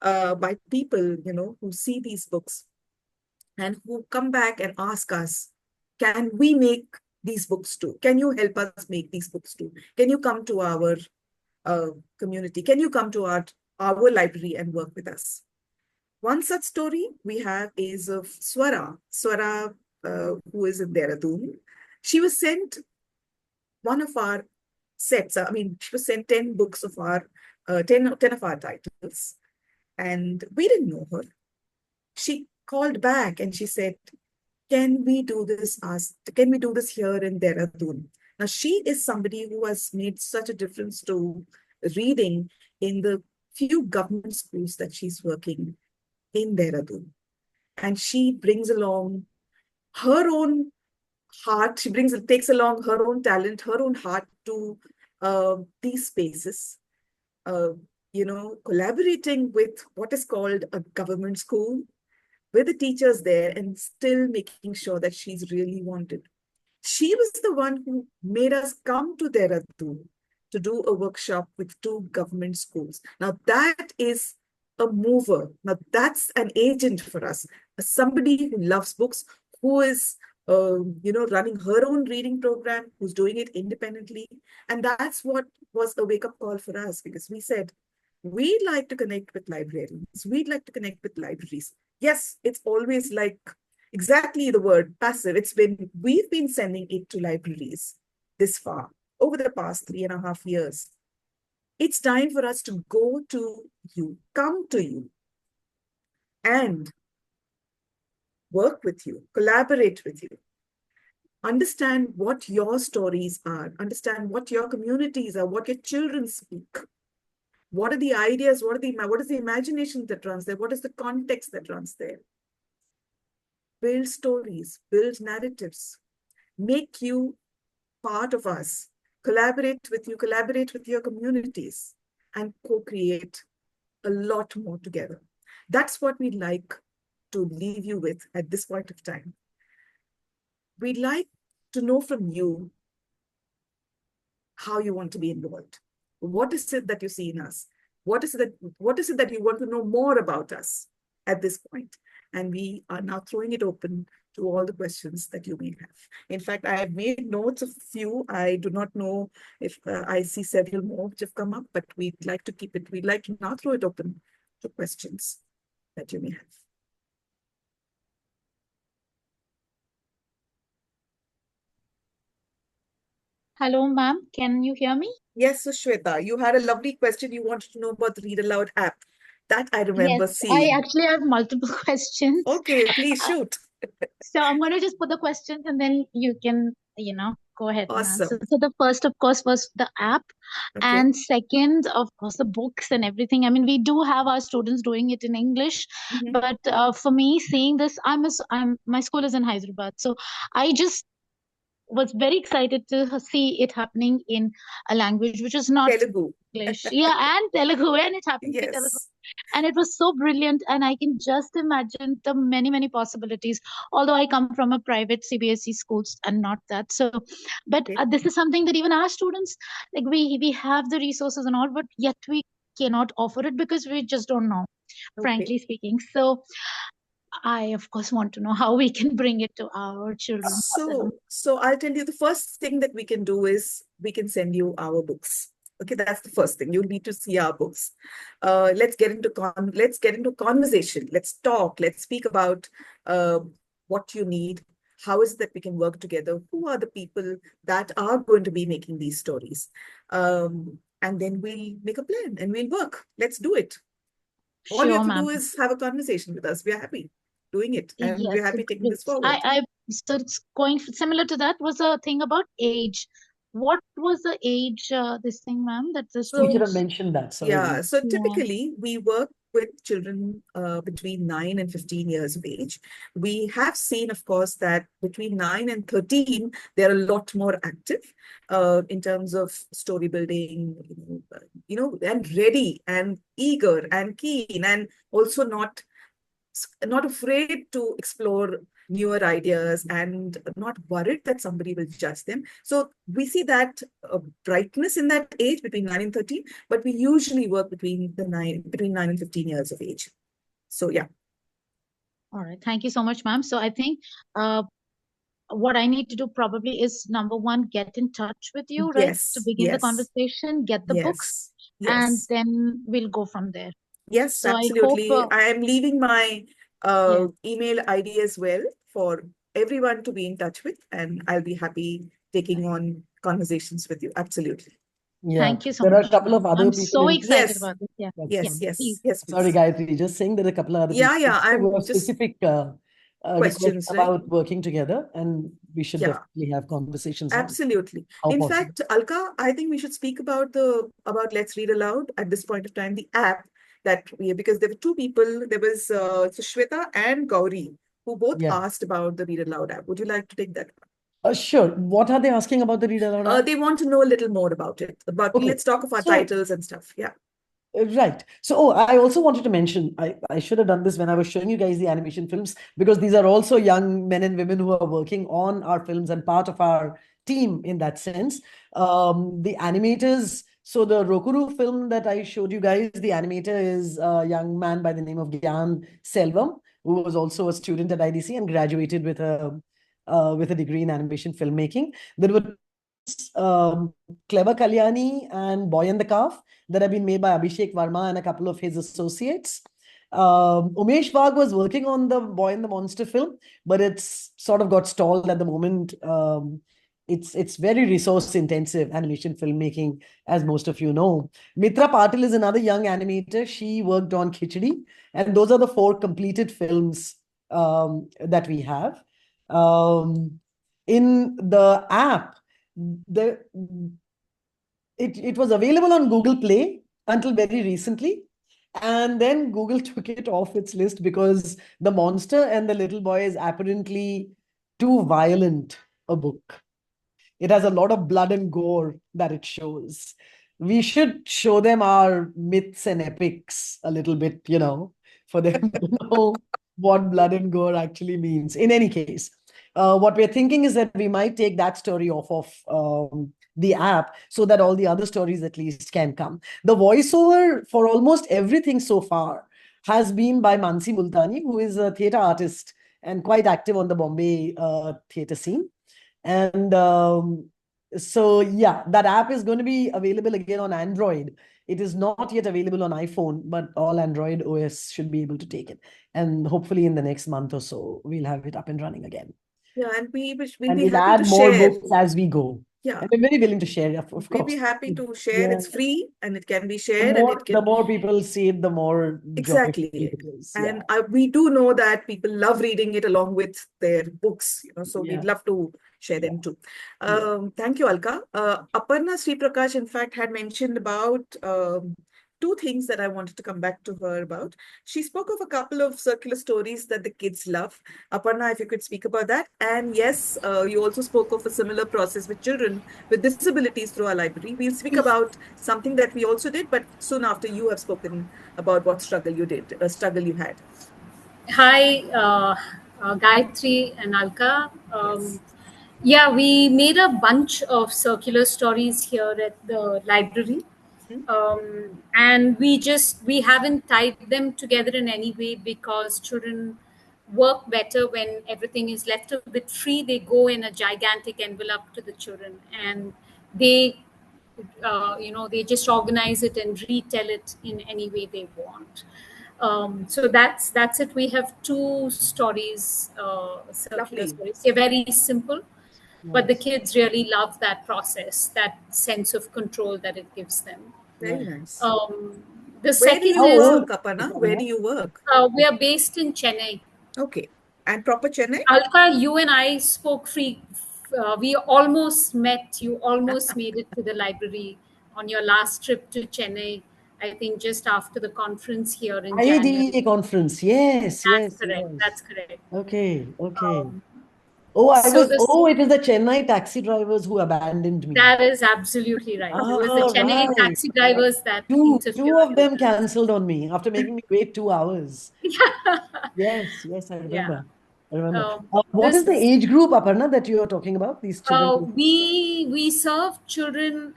by people, who see these books and who come back and ask us, can we make these books too? Can you help us make these books too? Can you come to our community? Can you come to our library and work with us? One such story we have is of Swara, who is in Dehradun. She was sent one of our sets. She was sent 10 books of our, 10 of our titles. And we didn't know her. She called back and she said, can we do this here in Dehradun? Now, she is somebody who has made such a difference to reading in the few government schools that she's working in Dehradun. And she brings along her own heart. She takes along her own talent, her own heart to these spaces, collaborating with what is called a government school, with the teachers there, and still making sure that she's really wanted. She was the one who made us come to Dehradun to do a workshop with 2 government schools. Now that is a mover. Now that's an agent for us, somebody who loves books, who is running her own reading program, who's doing it independently. And that's what was a wake-up call for us, because we said, we'd like to connect with librarians. We'd like to connect with libraries. Yes, it's always like exactly the word passive. We've been sending it to libraries this far, over the past 3.5 years. It's time for us to go to you, come to you, and work with you, collaborate with you. Understand what your stories are, understand what your communities are, what your children speak. What are the ideas? What is the imagination that runs there? What is the context that runs there? Build stories, build narratives, make you part of us, collaborate with you, collaborate with your communities, and co-create a lot more together. That's what we'd like to leave you with at this point of time. We'd like to know from you how you want to be involved. What is it that you see in us? What is it that you want to know more about us at this point? And we are now throwing it open to all the questions that you may have. In fact, I have made notes of few. I do not know if I see several more which have come up, but we'd like to keep it. We'd like to now throw it open to questions that you may have. Hello, ma'am. Can you hear me? Yes, so Shweta, you had a lovely question. You wanted to know about the Read-Aloud app. That I remember Yes, I seeing. actually have multiple questions. Okay, please shoot. So I'm going to just put the questions and then you can, go ahead and answer. Awesome. So the first, of course, was the app. Okay. And second, of course, the books and everything. I mean, we do have our students doing it in English, Mhm. but for me, seeing this, my school is in Hyderabad. So I just was very excited to see it happening in a language which is not Telugu. English. Yeah, and Telugu, and it happened in Telugu. Yes. And it was so brilliant, and I can just imagine the many, many possibilities. Although I come from a private CBSE schools and not that. So, but Okay. this is something that even our students, like we have the resources and all, but yet we cannot offer it because we just don't know, Okay. frankly speaking. So I, of course, want to know how we can bring it to our children. So I'll tell you, the first thing that we can do is we can send you our books. Okay, that's the first thing. You'll need to see our books. Let's get into conversation. Let's talk. Let's speak about what you need. How is it that we can work together? Who are the people that are going to be making these stories? And then we'll make a plan and we'll work. Let's do it. All you Sure, have to ma'am. do is have a conversation with us. We are happy doing it, and Yes, we're happy taking this forward. so it's going similar to that was a thing about age. What was the age, this thing, ma'am, that the You should have students? mentioned that. Sorry. Yeah, so Yeah. typically we work with children between 9 and 15 years of age. We have seen, of course, that between 9 and 13, they're a lot more active in terms of story building, and ready and eager and keen, and also not afraid to explore newer ideas and not worried that somebody will judge them. So we see that brightness in that age between 9 and 13, but we usually work between 9 and 15 years of age. So yeah. All right. Thank you so much, ma'am. So I think what I need to do probably is number one, get in touch with you, right? Yes, To begin the yes, conversation, get the books, yes, and yes. then we'll go from there. Yes, So I hope, absolutely. I am leaving my yeah. email ID as well for everyone to be in touch with, and I'll be happy taking on conversations with you. Absolutely. Yeah. Thank you so There are much, a couple of ma'am. other I'm people so in- excited Yes. about this. Yeah. Yes, Yeah, yes, please. yes, Sorry, please. Gayathri, just saying there are a couple of other Yeah, people yeah, I'm who have just specific requests questions, right? about working together, and we should Yeah. definitely have conversations on Absolutely. how In possible. fact, Alka, I think we should speak about Let's Read Aloud at this point of time, the app because there were two people, there was Shweta and Gauri, who both Yeah. asked about the Read Aloud app. Would you like to take that? Sure. What are they asking about the Read-Aloud app? They want to know a little more about it. Okay. Let's talk of our So- titles and stuff. Yeah. Right. So, I also wanted to mention, I should have done this when I was showing you guys the animation films, because these are also young men and women who are working on our films and part of our team in that sense. The animators, so the Rokuru film that I showed you guys, the animator is a young man by the name of Gyan Selvam, who was also a student at IDC and graduated with a degree in animation filmmaking. There were Clever Kalyani and Boy and the Calf that have been made by Abhishek Verma and a couple of his associates. Umesh Wagh was working on the Boy and the Monster film, but it's sort of got stalled at the moment. It's very resource intensive animation filmmaking, as most of you know. Mitra Patil is another young animator. She worked on Khichdi, and those are the 4 completed films that we have. In the app, it was available on Google Play until very recently, and then Google took it off its list because the monster and the little boy is apparently too violent a book. It has a lot of blood and gore that it shows. we should show them our myths and epics a little bit, for them to know what blood and gore actually means. In any case, what we're thinking is that we might take that story off of the app so that all the other stories at least can come. The voiceover for almost everything so far has been by Mansi Multani, who is a theatre artist and quite active on the Bombay theatre scene. And so, yeah, that app is going to be available again on Android. It is not yet available on iPhone, but all Android OS should be able to take it. And hopefully in the next month or so, we'll have it up and running again. Yeah, and we'll be We'll happy add to more share. books as we go. Yeah. And we're very willing to share, of course. We'll be happy to share. Yeah. It's free and it can be The shared, more, and it the can more people see it, the more exactly. joyful it is. And Yeah. we do know that people love reading it along with their books, so Yeah. we'd love to share them too. Yeah. Thank you, Alka. Aparna Sri Prakash, in fact, had mentioned about two things that I wanted to come back to her about. She spoke of a couple of circular stories that the kids love. Aparna, if you could speak about that. And yes, you also spoke of a similar process with children with disabilities through our library. We'll speak about something that we also did, but soon after you have spoken about what struggle you had. Hi, Gayathri and Alka. Yes. Yeah, we made a bunch of circular stories here at the library. And we haven't tied them together in any way because children work better when everything is left a bit free. They go in a gigantic envelope to the children, and they they just organize it and retell it in any way they want. So that's it. We have two stories, circular Lovely. stories. They're very simple, but the kids really love that process, that sense of control that it gives them. Very nice. The Where do second you is work, Aparna? Where do you work? we are based in Chennai. Okay. And proper Chennai? Alka, you and I spoke free. We almost met. You almost made it to the library on your last trip to Chennai. I think just after the conference here in January. IIT conference. Yes, That's yes, correct. yes. That's correct. Okay, okay. So it is the Chennai taxi drivers who abandoned me. that is absolutely right. It was the Chennai right. taxi drivers that Two interfered. of them cancelled on me after making me wait 2 hours. Yes, I remember. I remember. What is the age group, Aparna, that you are talking about? These children? We serve children.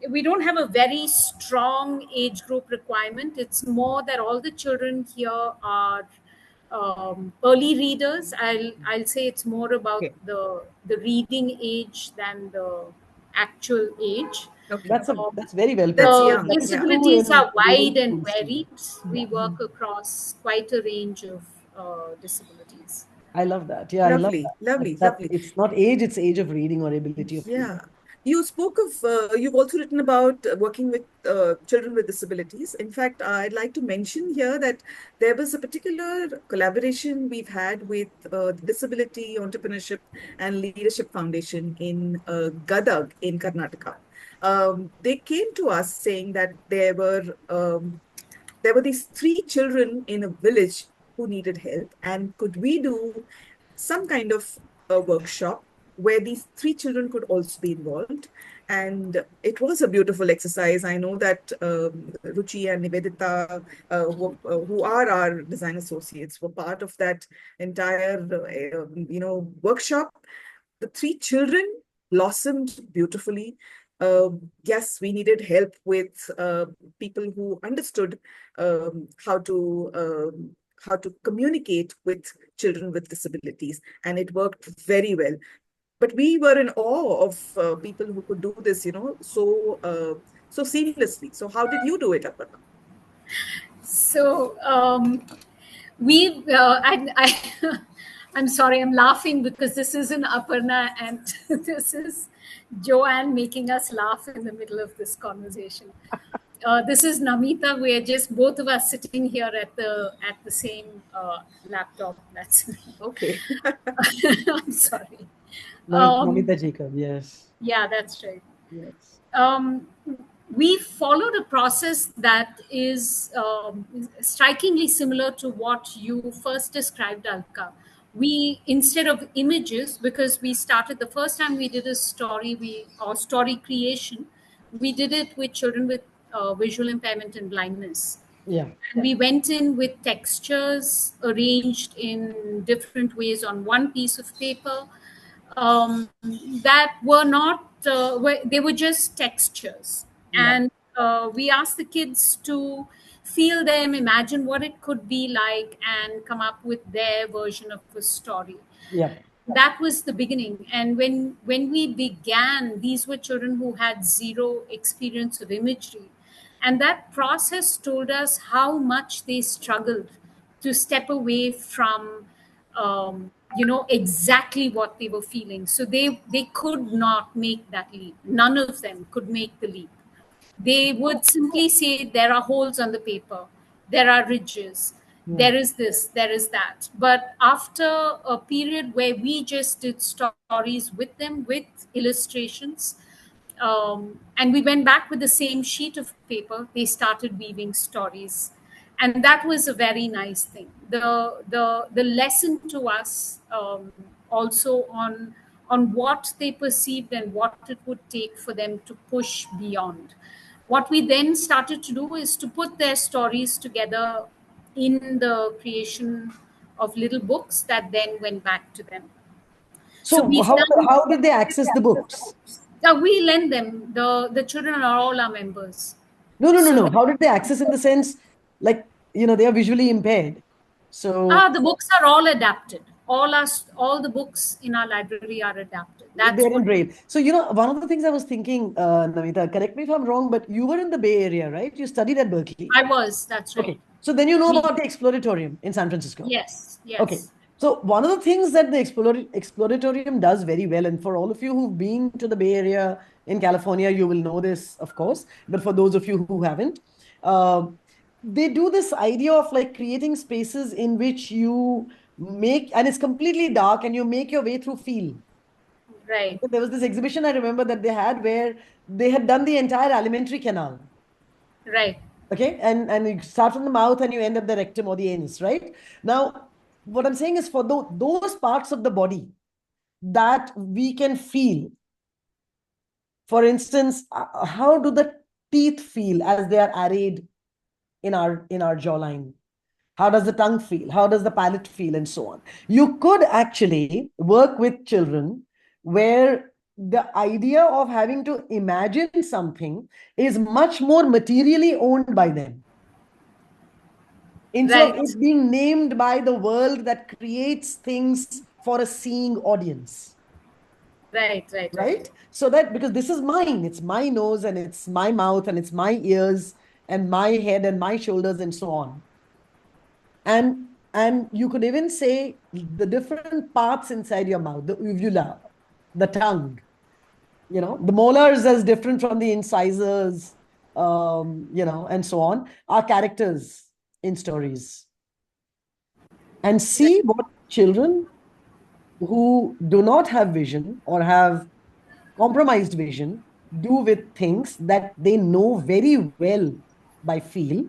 We don't have a very strong age group requirement. It's more that all the children here are early readers. I'll say it's more about the reading age than the actual age. Okay. That's very well put. The disabilities are wide and varied. We work across quite a range of disabilities. I love that. Yeah, lovely, I love that. lovely. It's not age, it's age of reading or ability of reading. Yeah. You spoke of, you've also written about working with children with disabilities. In fact, I'd like to mention here that there was a particular collaboration we've had with the Disability Entrepreneurship and Leadership Foundation in Gadag in Karnataka. They came to us saying that there were these 3 children in a village who needed help, and could we do some kind of a workshop where these 3 children could also be involved. And it was a beautiful exercise. I know that Ruchi and Nivedita, who are our design associates, were part of that entire workshop. The 3 children blossomed beautifully. Yes, we needed help with people who understood how to communicate with children with disabilities, and it worked very well. But we were in awe of people who could do this, so seamlessly. So how did you do it, Aparna? So I'm sorry, I'm laughing because this isn't Aparna and this is Joanne making us laugh in the middle of this conversation. This is Namita. We're just both of us sitting here at the same laptop. That's me. Okay. I'm sorry. Namita Jacob, yes. Yeah, that's right. Yes. We followed a process that is strikingly similar to what you first described, Alka. We, instead of images, because we started the first time we did a story, story creation, we did it with children with visual impairment and blindness. Yeah. And we went in with textures arranged in different ways on one piece of paper, that were not, they were just textures. Yeah. And we asked the kids to feel them, imagine what it could be like, and come up with their version of the story. Yeah. That was the beginning. And when we began, these were children who had zero experience of imagery, and that process told us how much they struggled to step away from exactly what they were feeling. So they could not make that leap. None of them could make the leap. They would simply say, there are holes on the paper, there are ridges, there is this, there is that. But after a period where we just did stories with them with illustrations, and we went back with the same sheet of paper, they started weaving stories. And that was a very nice thing. The lesson to us, also on what they perceived and what it would take for them to push beyond. What we then started to do is to put their stories together in the creation of little books that then went back to them. So So we've how done. how did they access the books? We lend them. The children are all our members. No. So How did they access in the sense, like, they are visually impaired. So the books are all adapted. All the books in our library are adapted. That's they're in what. Braille. So, one of the things I was thinking, Namita, correct me if I'm wrong, but you were in the Bay Area, right? You studied at Berkeley. I was. That's right. Okay. So then you know Me. about the Exploratorium in San Francisco. Yes. Okay. Yes. So one of the things that the Exploratorium does very well, and for all of you who've been to the Bay Area in California, you will know this, of course. But for those of you who haven't, they do this idea of like creating spaces in which you make, and it's completely dark, and you make your way through feel. Right. There was this exhibition I remember that they had where they had done the entire alimentary canal. Right. Okay, and you start from the mouth and you end at the rectum or the anus, right? Now, what I'm saying is for those parts of the body that we can feel, for instance, how do the teeth feel as they are arrayed in our jawline? How does the tongue feel? How does the palate feel? And so on. You could actually work with children where the idea of having to imagine something is much more materially owned by them. Instead of Right. it being named by the world that creates things for a seeing audience. Right. So that, because this is mine, it's my nose and it's my mouth and it's my ears and my head and my shoulders and so on. And you could even say the different parts inside your mouth, the uvula, the tongue, the molars as different from the incisors, and so on, are characters in stories. And see what children who do not have vision or have compromised vision do with things that they know very well by feel,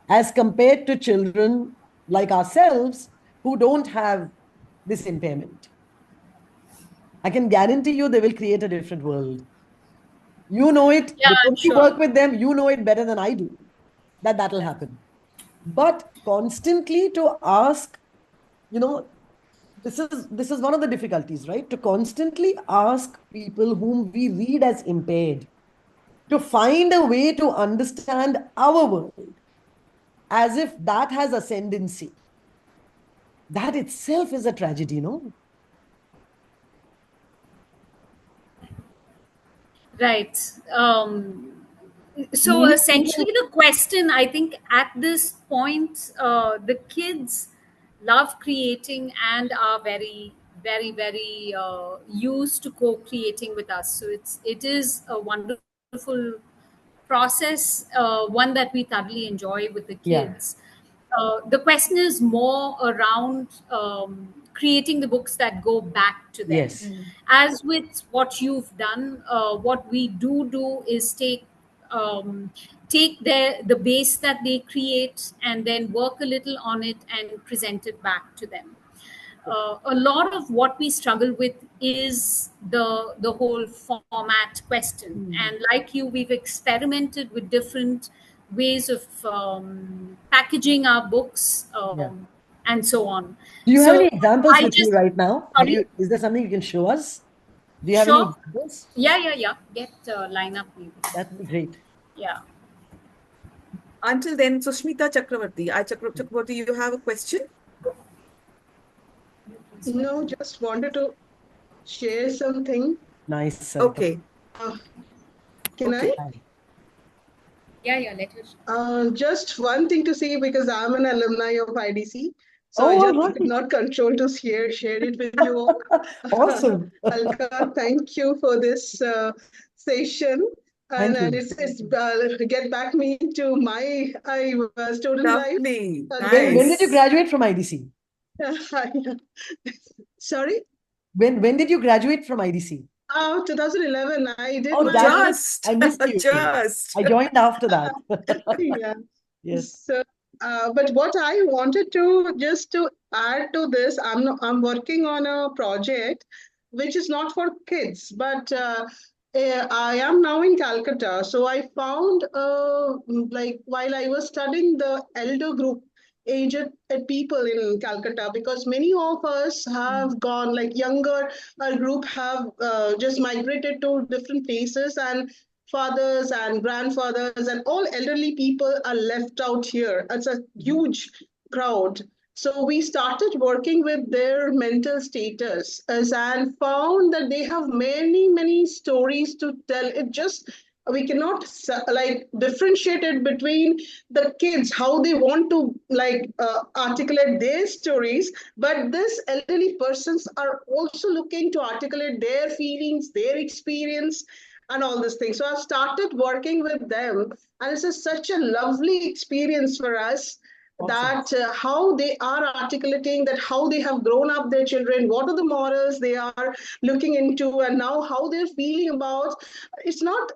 as compared to children like ourselves who don't have this impairment. I can guarantee you they will create a different world. You know it, Yeah, I'm because you sure. work with them, you know it better than I do, that'll happen. But constantly to ask, this is one of the difficulties, right? To constantly ask people whom we read as impaired to find a way to understand our world as if that has ascendancy. That itself is a tragedy, no? Right. So Meaning essentially, the question, I think, at this point, the kids love creating and are very, very, very used to co-creating with us. So it is a wonderful process, one that we thoroughly enjoy with the Yeah. kids. The question is more around creating the books that go back to them. Yes. As with what you've done, what we do is take the base that they create and then work a little on it and present it back to them. a lot of what we struggle with is the whole format question. And like you, we've experimented with different ways of packaging our books and so on. Do you have So any examples I with you just, right now? sorry? Is there something you can show us? Do you have any Sure. examples? Yeah. Get line up maybe. That'd be great. Yeah. Until then, Sushmita Chakravarti. Chakravarti, you have a question? No, just wanted to share something. Nice. Okay. Can Okay. I? Yeah, let her. Just one thing to say, because I'm an alumni of IDC. So Oh, I all just right. could not control to share it with you all. Awesome. Alka, thank you for this session. Thank And you. it's get back me to my student Lovely. life. When did you graduate from IDC? Sorry? When did you graduate from IDC? 2011. I did Oh, my that's it. I missed you. Just. I joined after that. Yeah. Yes. So, but what I wanted to just to add to this, I'm working on a project which is not for kids, but I am now in Calcutta. So I found like while I was studying the elder group aged people in Calcutta, because many of us have gone, like younger group have just migrated to different places, and fathers and grandfathers and all elderly people are left out here. It's a huge crowd. So we started working with their mental status and found that they have many stories to tell. It just, we cannot like differentiate it between the kids, how they want to like articulate their stories, but this elderly persons are also looking to articulate their feelings, their experience, and all these things. So I've started working with them, and it's such a lovely experience for us. Awesome. That how they are articulating that, how they have grown up their children, what are the morals they are looking into, and now how they're feeling about. It's not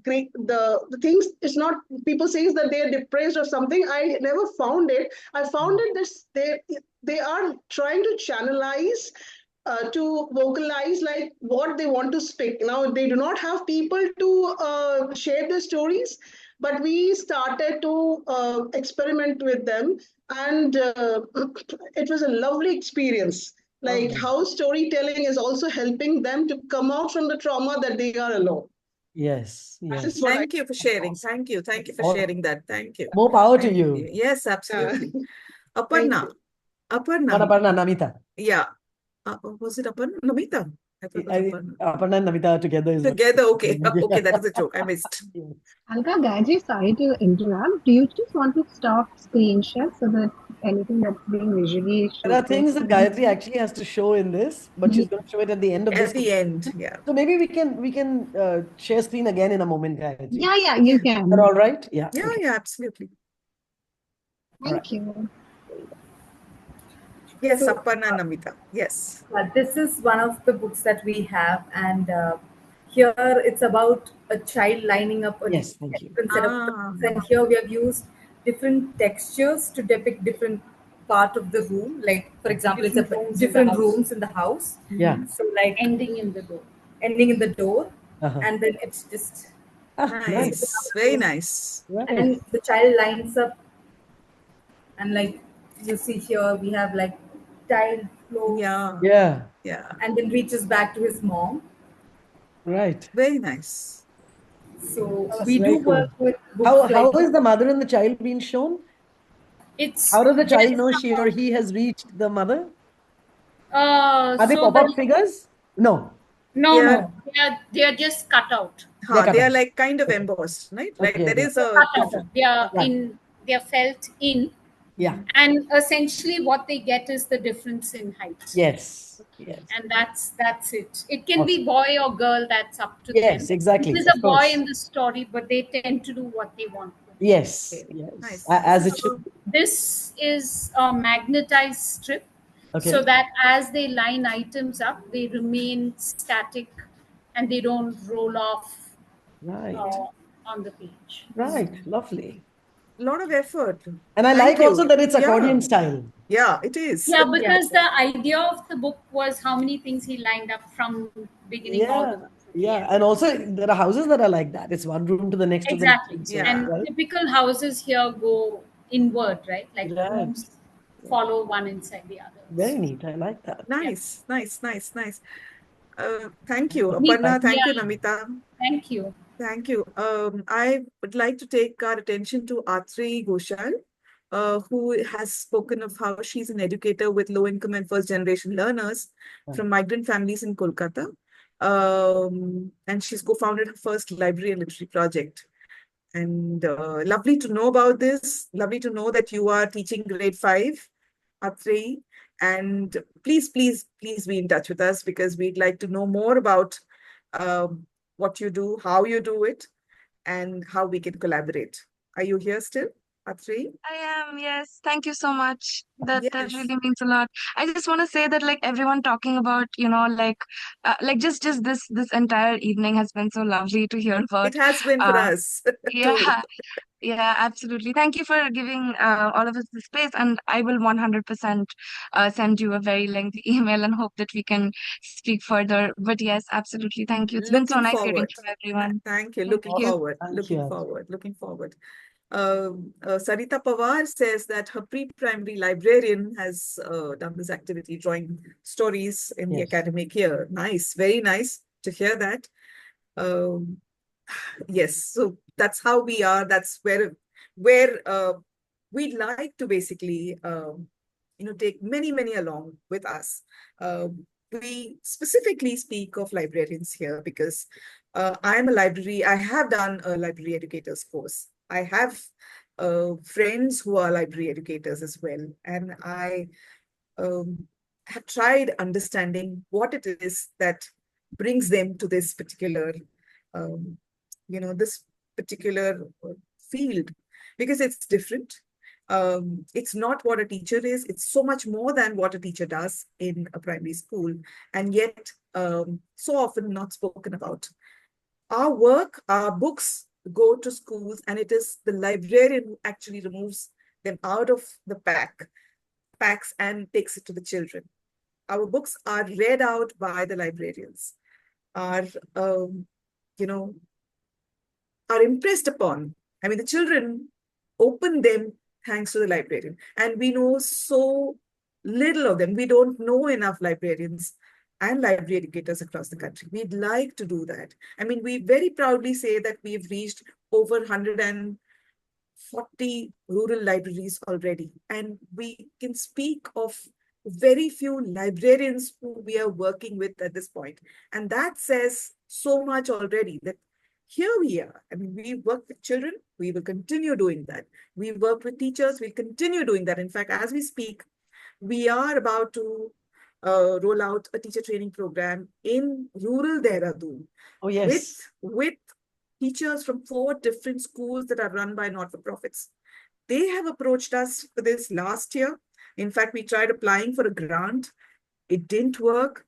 great. The things, it's not people says that they are depressed or something. I never found it. I found it that they are trying to channelize, to vocalize like what they want to speak. Now they do not have people to share their stories, but we started to experiment with them, and it was a lovely experience. Like how storytelling is also helping them to come out from the trauma that they are alone. Yes. Thank you for sharing. Thank you for sharing that. Thank you. More power to you. Yes, absolutely. Aparna. Aparna, Namita. Yeah. Was it Aparna? Namita? I thought it was Aparna. Aparna and Namita together. Together, okay. Okay, that is a joke. I missed. Alka, Gayathri, sorry to interrupt. Do you just want to stop screen share so that anything that's being visually shown? There are things that Gayathri actually has to show in this, but she's going to show it at the end of this. At the end, yeah. So maybe we can share screen again in a moment, Gayathri. Yeah, you can. Is that all right? Yeah. Yeah, okay. yeah, absolutely. Thank you. Yes, so, Aparna and Namita. Yes. This is one of the books that we have, and here it's about a child lining up a different set of things. And here we have used different textures to depict different part of the room. Like, for example, it's a different rooms in the house. Yeah. So like ending in the door. And then it's just nice. Very nice. And the child lines up, and like you see here, we have like tile floor. Yeah. And then reaches back to his mom. Right. Very nice. So we do work with books. How is the mother and the child being shown? How does the child know she or he has reached the mother? Are they so pop-up figures? No. No. They are just cut out. They are like kind of embossed, right? Like there is a they are felt in. Yeah. And essentially what they get is the difference in height. Yes. And that's it. It can be boy or girl, that's up to them. Yes, exactly. There's a boy in the story, but they tend to do what they want. Yes. Nice. As it should. This is a magnetized strip. Okay. So that as they line items up, they remain static and they don't roll off on the page. Right. Lovely. lot of effort. And I Thank like also you. that it's Yeah. accordion style. Yeah, it is. Yeah, because the idea of the book was how many things he lined up from beginning all the way to the Yeah. end. And also there are houses that are like that. It's one room to the next to the next. Exactly. And so, And right? typical houses here go inward, right? Like Right. rooms follow one inside the other. Very neat. I like that. Nice. Thank you, Aparna. Thank you, Namita. Thank you. Thank you. I would like to take our attention to Atri Ghoshal, who has spoken of how she's an educator with low-income and first-generation learners from migrant families in Kolkata. And she's co-founded her first library and literary project. And lovely to know about this. Lovely to know that you are teaching grade 5, Atri. And please be in touch with us, because we'd like to know more about what you do, how you do it, and how we can collaborate. Are you here still, Atri? I am, yes. Thank you so much. That Yes. really means a lot. I just want to say that like everyone talking about, just this entire evening has been so lovely to hear about. It has been for us too. Yeah. Yeah, absolutely. Thank you for giving all of us the space, and I will 100% send you a very lengthy email and hope that we can speak further. But yes, absolutely. Thank you. It's been so Looking nice getting forward. to know everyone. Thank you. Thank Looking you. forward. Looking forward. Sarita Pawar says that her pre-primary librarian has done this activity, drawing stories in the academic year. Nice, very nice to hear that. Yes, so that's how we are. That's where we'd like to basically take many along with us. We specifically speak of librarians here because I have done a library educators course. I have friends who are library educators as well, and I have tried understanding what it is that brings them to this particular this particular field, because it's different. It's not what a teacher is. It's so much more than what a teacher does in a primary school, and yet so often not spoken about. Our work, our books go to schools, and it is the librarian who actually removes them out of the packs and takes it to the children. Our books are read out by the librarians, are impressed upon. I mean, the children open them thanks to the librarian. And we know so little of them. We don't know enough librarians and library educators across the country. We'd like to do that. I mean, we very proudly say that we've reached over 140 rural libraries already. And we can speak of very few librarians who we are working with at this point. And that says so much already, that here we are. I mean, we work with children. We will continue doing that. We work with teachers. We'll continue doing that. In fact, as we speak, we are about to roll out a teacher training program in rural Dehradun. Oh, yes. With teachers from 4 different schools that are run by not-for-profits. They have approached us for this last year. In fact, we tried applying for a grant. It didn't work.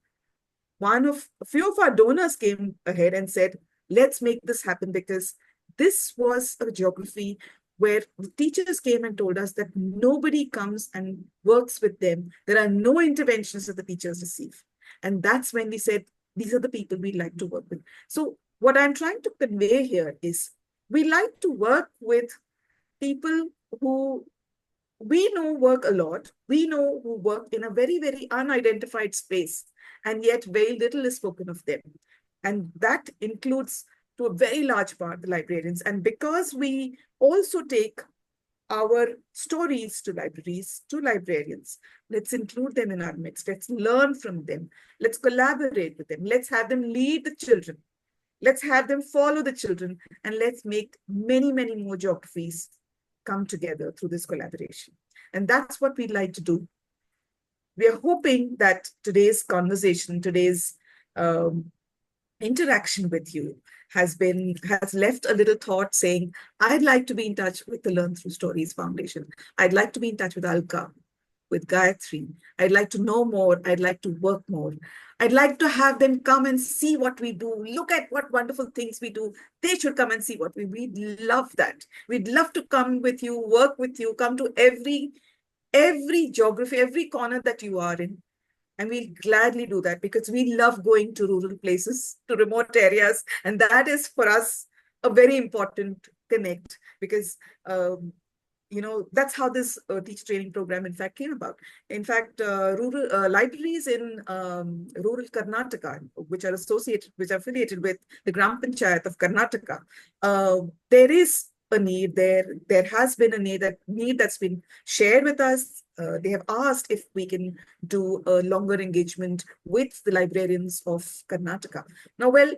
A few of our donors came ahead and said, let's make this happen, because this was a geography where the teachers came and told us that nobody comes and works with them. There are no interventions that the teachers receive. And that's when we said, these are the people we like to work with. So what I'm trying to convey here is, we like to work with people who we know work a lot. We know who work in a very unidentified space, and yet very little is spoken of them. And that includes, to a very large part, the librarians. And because we also take our stories to libraries, to librarians, let's include them in our midst. Let's learn from them. Let's collaborate with them. Let's have them lead the children. Let's have them follow the children. And let's make many more geographies come together through this collaboration. And that's what we'd like to do. We are hoping that today's conversation, today's interaction with you has left a little thought saying, I'd like to be in touch with the Learn Through Stories Foundation. I'd like to be in touch with Alka. with Gayathri. I'd like to know more. I'd like to work more. I'd like to have them come and see what we do. Look at what wonderful things we do. They should come and see what we'd love that. We'd love to come with you, work with you, come to every geography, every corner that you are in. And we'll gladly do that because we love going to rural places, to remote areas. And that is for us a very important connect because that's how this teacher training program, in fact, came about. In fact, rural libraries in rural Karnataka, which are affiliated with the Gram Panchayat of Karnataka, there is a need there. There has been a need that's been shared with us. They have asked if we can do a longer engagement with the librarians of Karnataka. Now, well,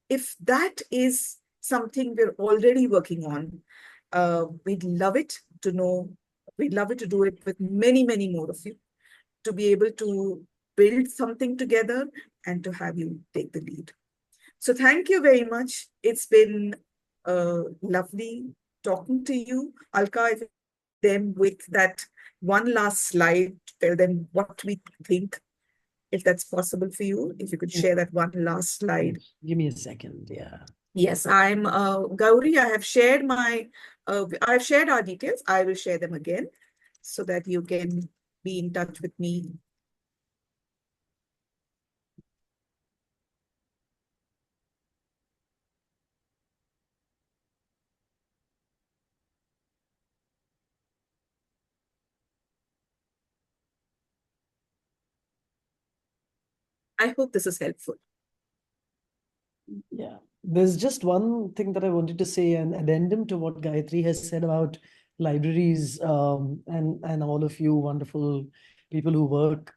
if that is something we're already working on, we'd love it to know. We'd love it to do it with many, many more of you, to be able to build something together and to have you take the lead. So thank you very much. It's been lovely talking to you. Alka, if them with that one last slide, tell them what we think, if that's possible for you. If you could share that one last slide. Give me a second, yeah. Yes, I'm Gauri. I have shared I've shared our details. I will share them again so that you can be in touch with me. I hope this is helpful. Yeah, there's just one thing that I wanted to say, an addendum to what Gayathri has said about libraries, and all of you wonderful people who work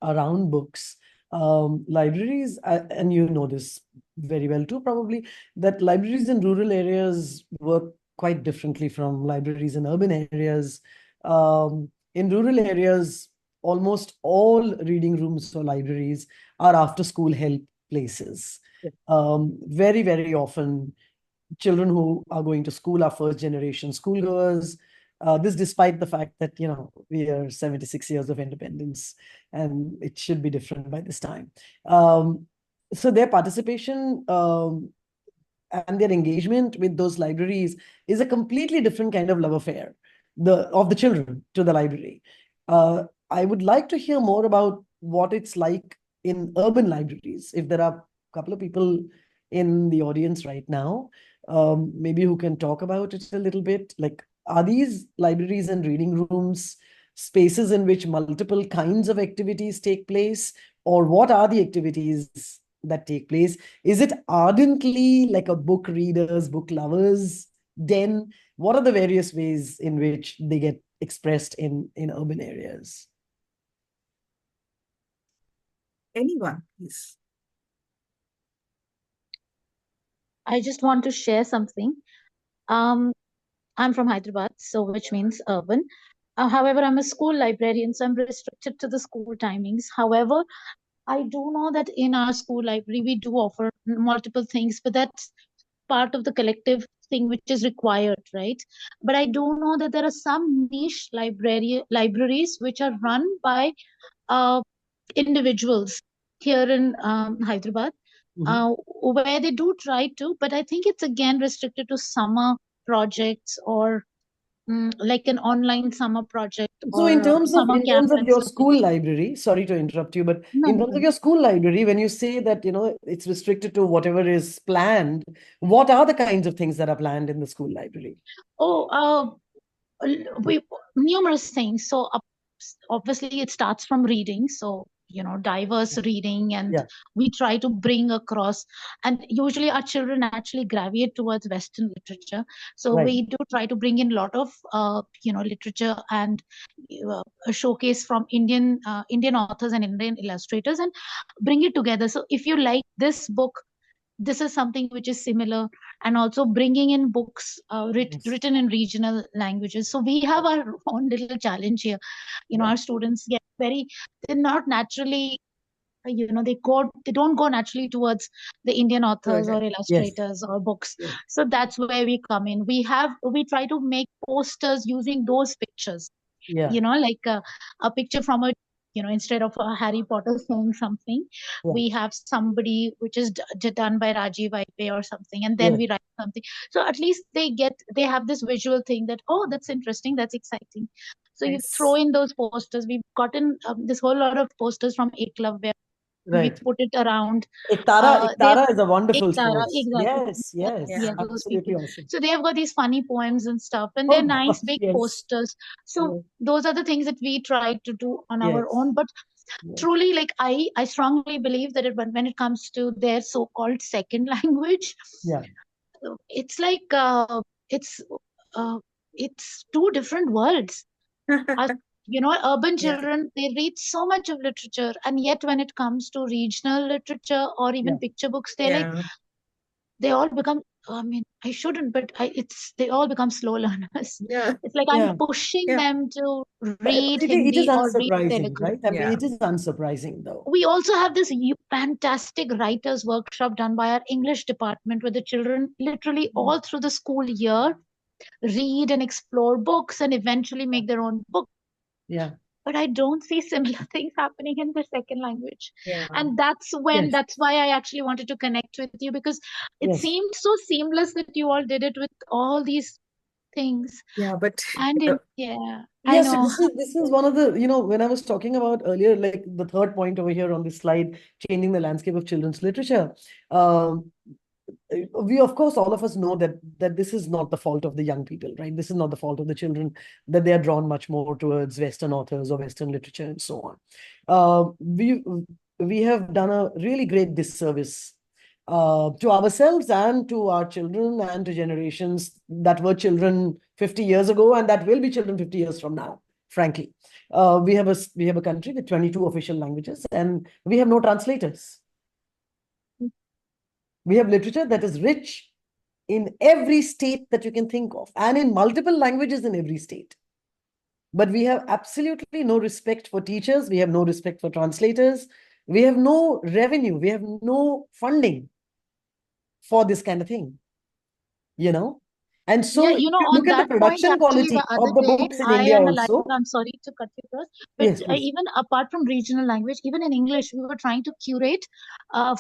around books. Libraries, and you know this very well too, probably, that libraries in rural areas work quite differently from libraries in urban areas. In rural areas, almost all reading rooms or libraries are after-school help places. Very, very often, children who are going to school are first-generation schoolgoers. This despite the fact that, we are 76 years of independence and it should be different by this time. So their participation and their engagement with those libraries is a completely different kind of love affair of the children to the library. I would like to hear more about what it's like in urban libraries. If there are a couple of people in the audience right now, maybe who can talk about it a little bit. Like, are these libraries and reading rooms spaces in which multiple kinds of activities take place? Or what are the activities that take place? Is it ardently like a book readers, book lovers den? What are the various ways in which they get expressed in urban areas? Anyone, please. I just want to share something. I'm from Hyderabad, so which means urban. However, I'm a school librarian, so I'm restricted to the school timings. However, I do know that in our school library, we do offer multiple things, but that's part of the collective thing which is required, right? But I do know that there are some niche libraries which are run by individuals here in Hyderabad, where they do try to, but I think it's again restricted to summer projects or like an online summer project. So in terms of your school library, sorry to interrupt you, but in terms of your school library, when you say that, it's restricted to whatever is planned, what are the kinds of things that are planned in the school library? Numerous things. So obviously it starts from reading. So, diverse reading, and we try to bring across, and usually our children actually gravitate towards Western literature. So we do try to bring in a lot of, literature and a showcase from Indian authors and Indian illustrators and bring it together. So if you like this book, this is something which is similar, and also bringing in books written in regional languages. So we have our own little challenge here. Our students they're not naturally, they don't go naturally towards the Indian authors or illustrators or books. So that's where we come in. We try to make posters using those pictures. you know, like a picture from a, you know, instead of a Harry Potter saying something, we have somebody which is done by Rajiv Ipe or something, and then we write something. So at least they have this visual thing that, oh, that's interesting, that's exciting. So you throw in those posters. We've gotten this whole lot of posters from A Club where we put it around. Iktara is a wonderful Iktara, source. exactly. Yes, Those people. absolutely awesome. So they have got these funny poems and stuff, and Oh they're nice gosh, big yes. posters. So those are the things that we try to do on our own. But truly, like I strongly believe that when it comes to their so-called second language, it's like it's two different worlds. You know, urban children, they read so much of literature, and yet when it comes to regional literature or even picture books, they all become, I mean, I shouldn't, but they all become slow learners. It's like I'm pushing them to read It Hindi is or read unsurprising, Telugu. right? I mean, it is unsurprising though. We also have this fantastic writers workshop done by our English department, where the children literally all through the school year read and explore books and eventually make their own book. But I don't see similar things happening in the second language. And that's why I actually wanted to connect with you, because it seemed so seamless that you all did it with all these things. But I Yes, know. this is one of the, you know, when I was talking about earlier, like the third point over here on this slide, changing the landscape of children's literature. We, of course, all of us know that this is not the fault of the young people, right? This is not the fault of the children, that they are drawn much more towards Western authors or Western literature and so on. We have done a really great disservice to ourselves and to our children and to generations that were children 50 years ago and that will be children 50 years from now, frankly. We have a country with 22 official languages and we have no translators. We have literature that is rich in every state that you can think of and in multiple languages in every state. But we have absolutely no respect for teachers. We have no respect for translators. We have no revenue. We have no funding for this kind of thing, you know? And so you know, look at the production quality of the books in India also. I'm sorry to cut you across, but even apart from regional language, even in English, we were trying to curate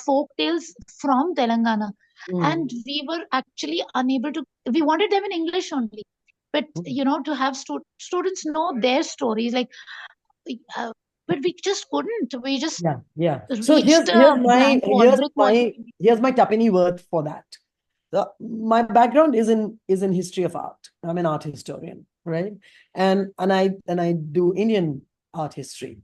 folk tales from Telangana. And we were actually unable to, we wanted them in English only. But, you know, to have students know their stories, like, but we just couldn't. We just So here's my Tapini worth for that. My background is in history of art. I'm an art historian, right? And I do Indian art history.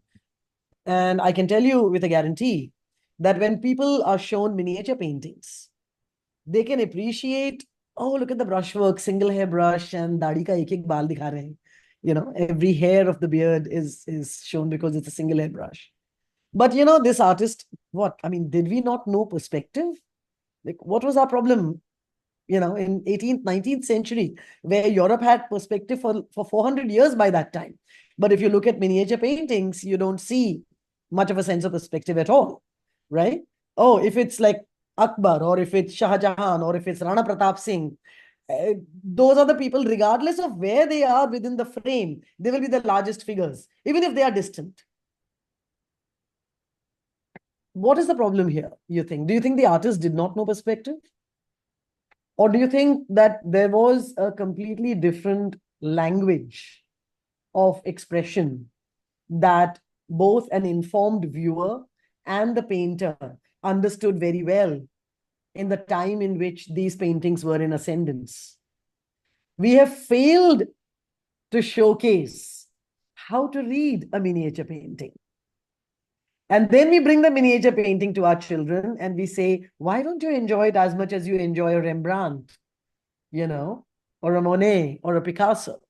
And I can tell you with a guarantee that when people are shown miniature paintings, they can appreciate, oh, look at the brushwork, single hair brush, and dadi ka ek baal dikha rahe. You know, every hair of the beard is shown because it's a single hair brush. But you know, this artist, what? I mean, did we not know perspective? Like, what was our problem? You know, in 18th, 19th century, where Europe had perspective for 400 years by that time. But if you look at miniature paintings, you don't see much of a sense of perspective at all, right? Oh, if it's like Akbar, or if it's Shah Jahan, or if it's Rana Pratap Singh, those are the people, regardless of where they are within the frame, they will be the largest figures, even if they are distant. What is the problem here, you think? Do you think the artist did not know perspective? Or do you think that there was a completely different language of expression that both an informed viewer and the painter understood very well in the time in which these paintings were in ascendance? We have failed to showcase how to read a miniature painting. And then we bring the miniature painting to our children and we say, why don't you enjoy it as much as you enjoy a Rembrandt, you know, or a Monet or a Picasso?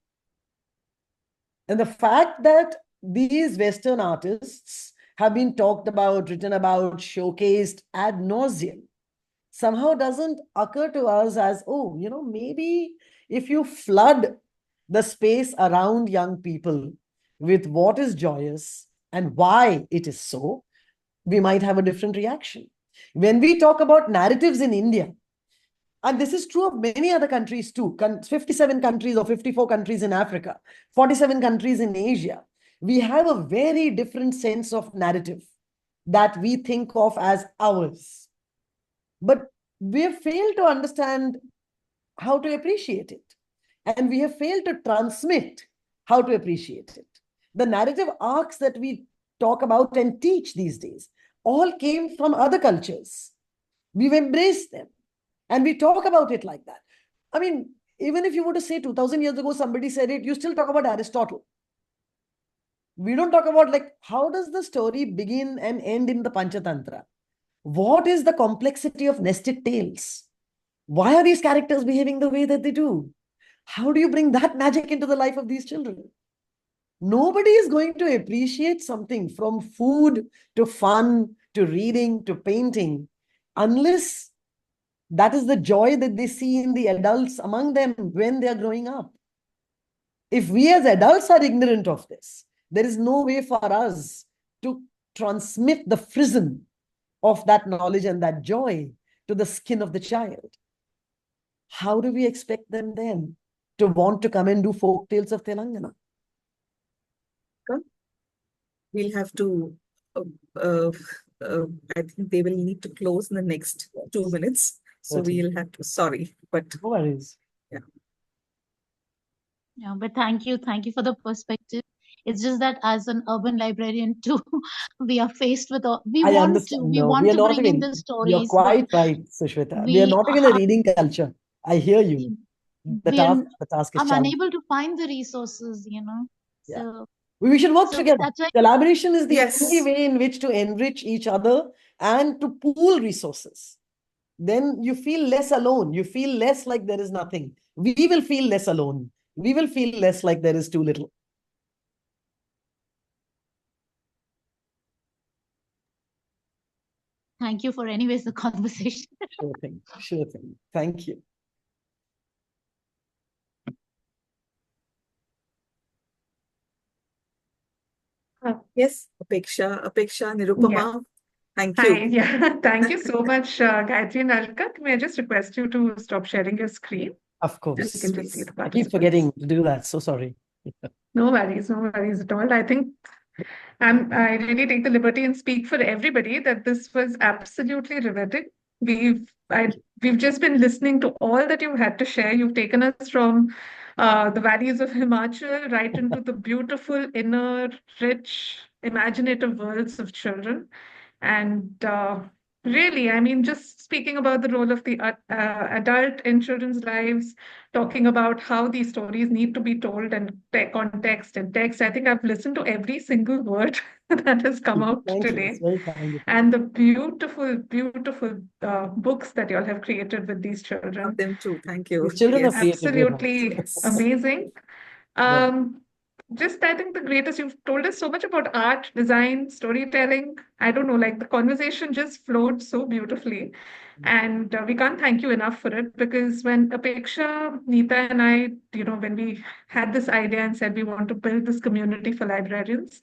And the fact that these Western artists have been talked about, written about, showcased ad nauseum somehow doesn't occur to us as, oh, you know, maybe if you flood the space around young people with what is joyous and why it is so, we might have a different reaction. When we talk about narratives in India, And this is true of many other countries too. 57 countries or 54 countries in Africa, 47 countries in Asia. We have a very different sense of narrative that we think of as ours. But we have failed to understand how to appreciate it. And we have failed to transmit how to appreciate it. The narrative arcs that we talk about and teach these days all came from other cultures. We've embraced them. And we talk about it like that. I mean, even if you were to say 2000 years ago, somebody said it, you still talk about Aristotle. We don't talk about like, how does the story begin and end in the Panchatantra? What is the complexity of nested tales? Why are these characters behaving the way that they do? How do you bring that magic into the life of these children? Nobody is going to appreciate something from food to fun to reading to painting unless that is the joy that they see in the adults among them when they are growing up. If we as adults are ignorant of this, there is no way for us to transmit the frisson of that knowledge and that joy to the skin of the child. How do we expect them then to want to come and do folk tales of Telangana? We'll have to, I think they will need to close in the next 2 minutes. So we'll have to, sorry, but no worries. Yeah. Yeah, but thank you for the perspective. It's just that as an urban librarian too, we are faced with we I want understand. to No, we are not bring in even, the you're stories, quite but right, Sushmita. We are we not even a reading culture. I hear you. The task is I'm challenging. unable to find the resources, Yeah. So We should work together. that's why Collaboration is the only way in which to enrich each other and to pool resources. Then you feel less alone. You feel less like there is nothing. We will feel less alone. We will feel less like there is too little. thank you for anyways the conversation. Sure thing. Sure thing. Thank you. Yes, Apeksha, Nirupama. Thank you. Hi, yeah, thank you so much, Gayathri and Alka. May I just request you to stop sharing your screen? Of course. Just you can just see the I keep participants. forgetting to do that. So sorry. No worries at all. I think I really take the liberty and speak for everybody that this was absolutely riveting. We've just been listening to all that you had to share. You've taken us from the valleys of Himachal right into the beautiful, inner, rich, imaginative worlds of children. And really, I mean, just speaking about the role of the adult in children's lives, talking about how these stories need to be told and context and text. I think I've listened to every single word that has come out Thank you. today. It's very kind of you. And the beautiful, beautiful books that you all have created with these children. Love them too. Thank you. These children are creative. Absolutely amazing. Just I think the greatest, you've told us so much about art, design, storytelling. I don't know, like the conversation just flowed so beautifully. And we can't thank you enough for it, because when Apeksha, Neeta and I, when we had this idea and said we want to build this community for librarians,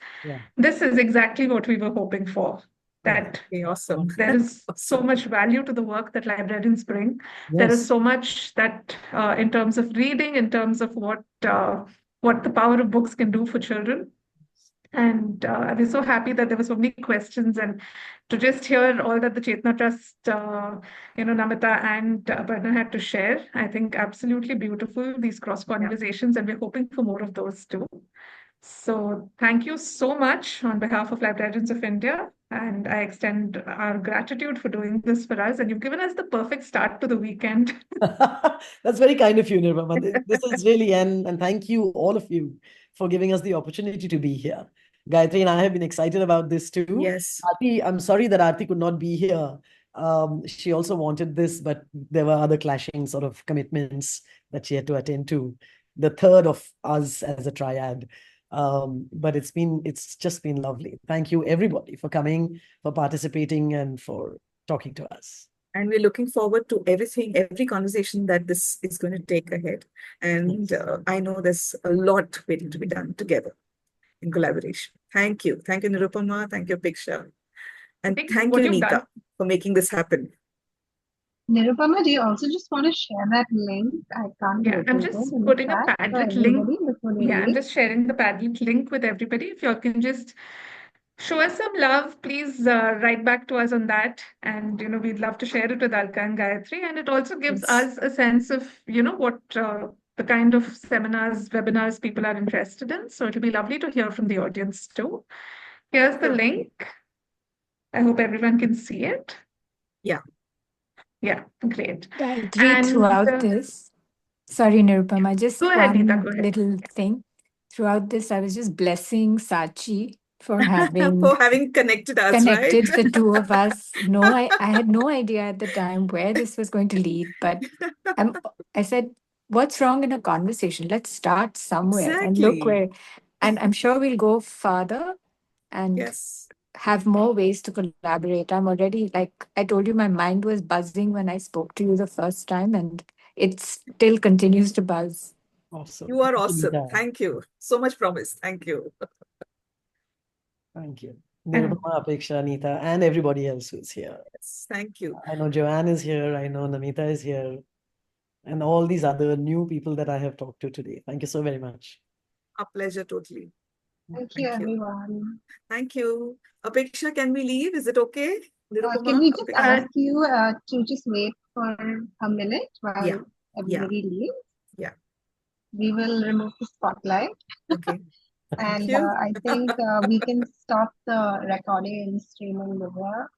this is exactly what we were hoping for. That awesome. There is so much value to the work that librarians bring. Yes. There is so much that in terms of reading, in terms of what the power of books can do for children. And we're so happy that there were so many questions, and to just hear all that the Chetna Trust, Namita and Barna had to share. I think absolutely beautiful, these cross conversations, and we're hoping for more of those too. So thank you so much on behalf of Librarians of India, and I extend our gratitude for doing this for us. And you've given us the perfect start to the weekend. That's very kind of you, Nirvama. This is really, and thank you, all of you, for giving us the opportunity to be here. Gayathri and I have been excited about this too. Yes. Aarti, I'm sorry that Aarti could not be here. She also wanted this, but there were other clashing sort of commitments that she had to attend to. The third of us as a triad. But it's just been lovely. Thank you, everybody, for coming, for participating, and for talking to us. And we're looking forward to every conversation that this is going to take ahead. And I know there's a lot waiting to be done together in collaboration. Thank you. Thank you, Nirupama. Thank you, Apeksha. And thank you, Neeta, for making this happen. Nirupama, do you also just want to share that link? I can't Yeah, I'm locate it just in the putting a chat for Padlet link. everybody before they Yeah, I'm leave. just sharing the Padlet link with everybody. If y'all can just show us some love, please write back to us on that. And, we'd love to share it with Alka and Gayatri. And it also gives us a sense of, what the kind of seminars, webinars people are interested in. So it'll be lovely to hear from the audience too. Here's the link. I hope everyone can see it. Yeah. Yeah, great. Gayatri, And throughout this, sorry, Nirupama, just go ahead, Neeta, one go ahead. little thing. Throughout this, I was just blessing Sachi for having connected us, connected right? the two of us. No, I had no idea at the time where this was going to lead, but I said, what's wrong in a conversation? Let's start somewhere. And look Exactly. and I'm sure we'll go farther and Yes. have more ways to collaborate. I'm already, like I told you, my mind was buzzing when I spoke to you the first time, and it still continues to buzz. Awesome. You are Thank you, awesome. Neeta. Thank you. So much promise. Thank you. Thank you. Nirupama, Apeksha, Neeta, and everybody else who's here. Yes, thank you. I know Joanne is here. I know Namita is here. And all these other new people that I have talked to today. Thank you so very much. A pleasure, totally. Thank you, everyone. Thank you. Apeksha, can we leave? Is it okay? Can we just Apeksha? ask you to just wait for a minute while Yeah. everybody leaves? Yeah. We will remove the spotlight. Okay. And you. I think we can stop the recording and streaming over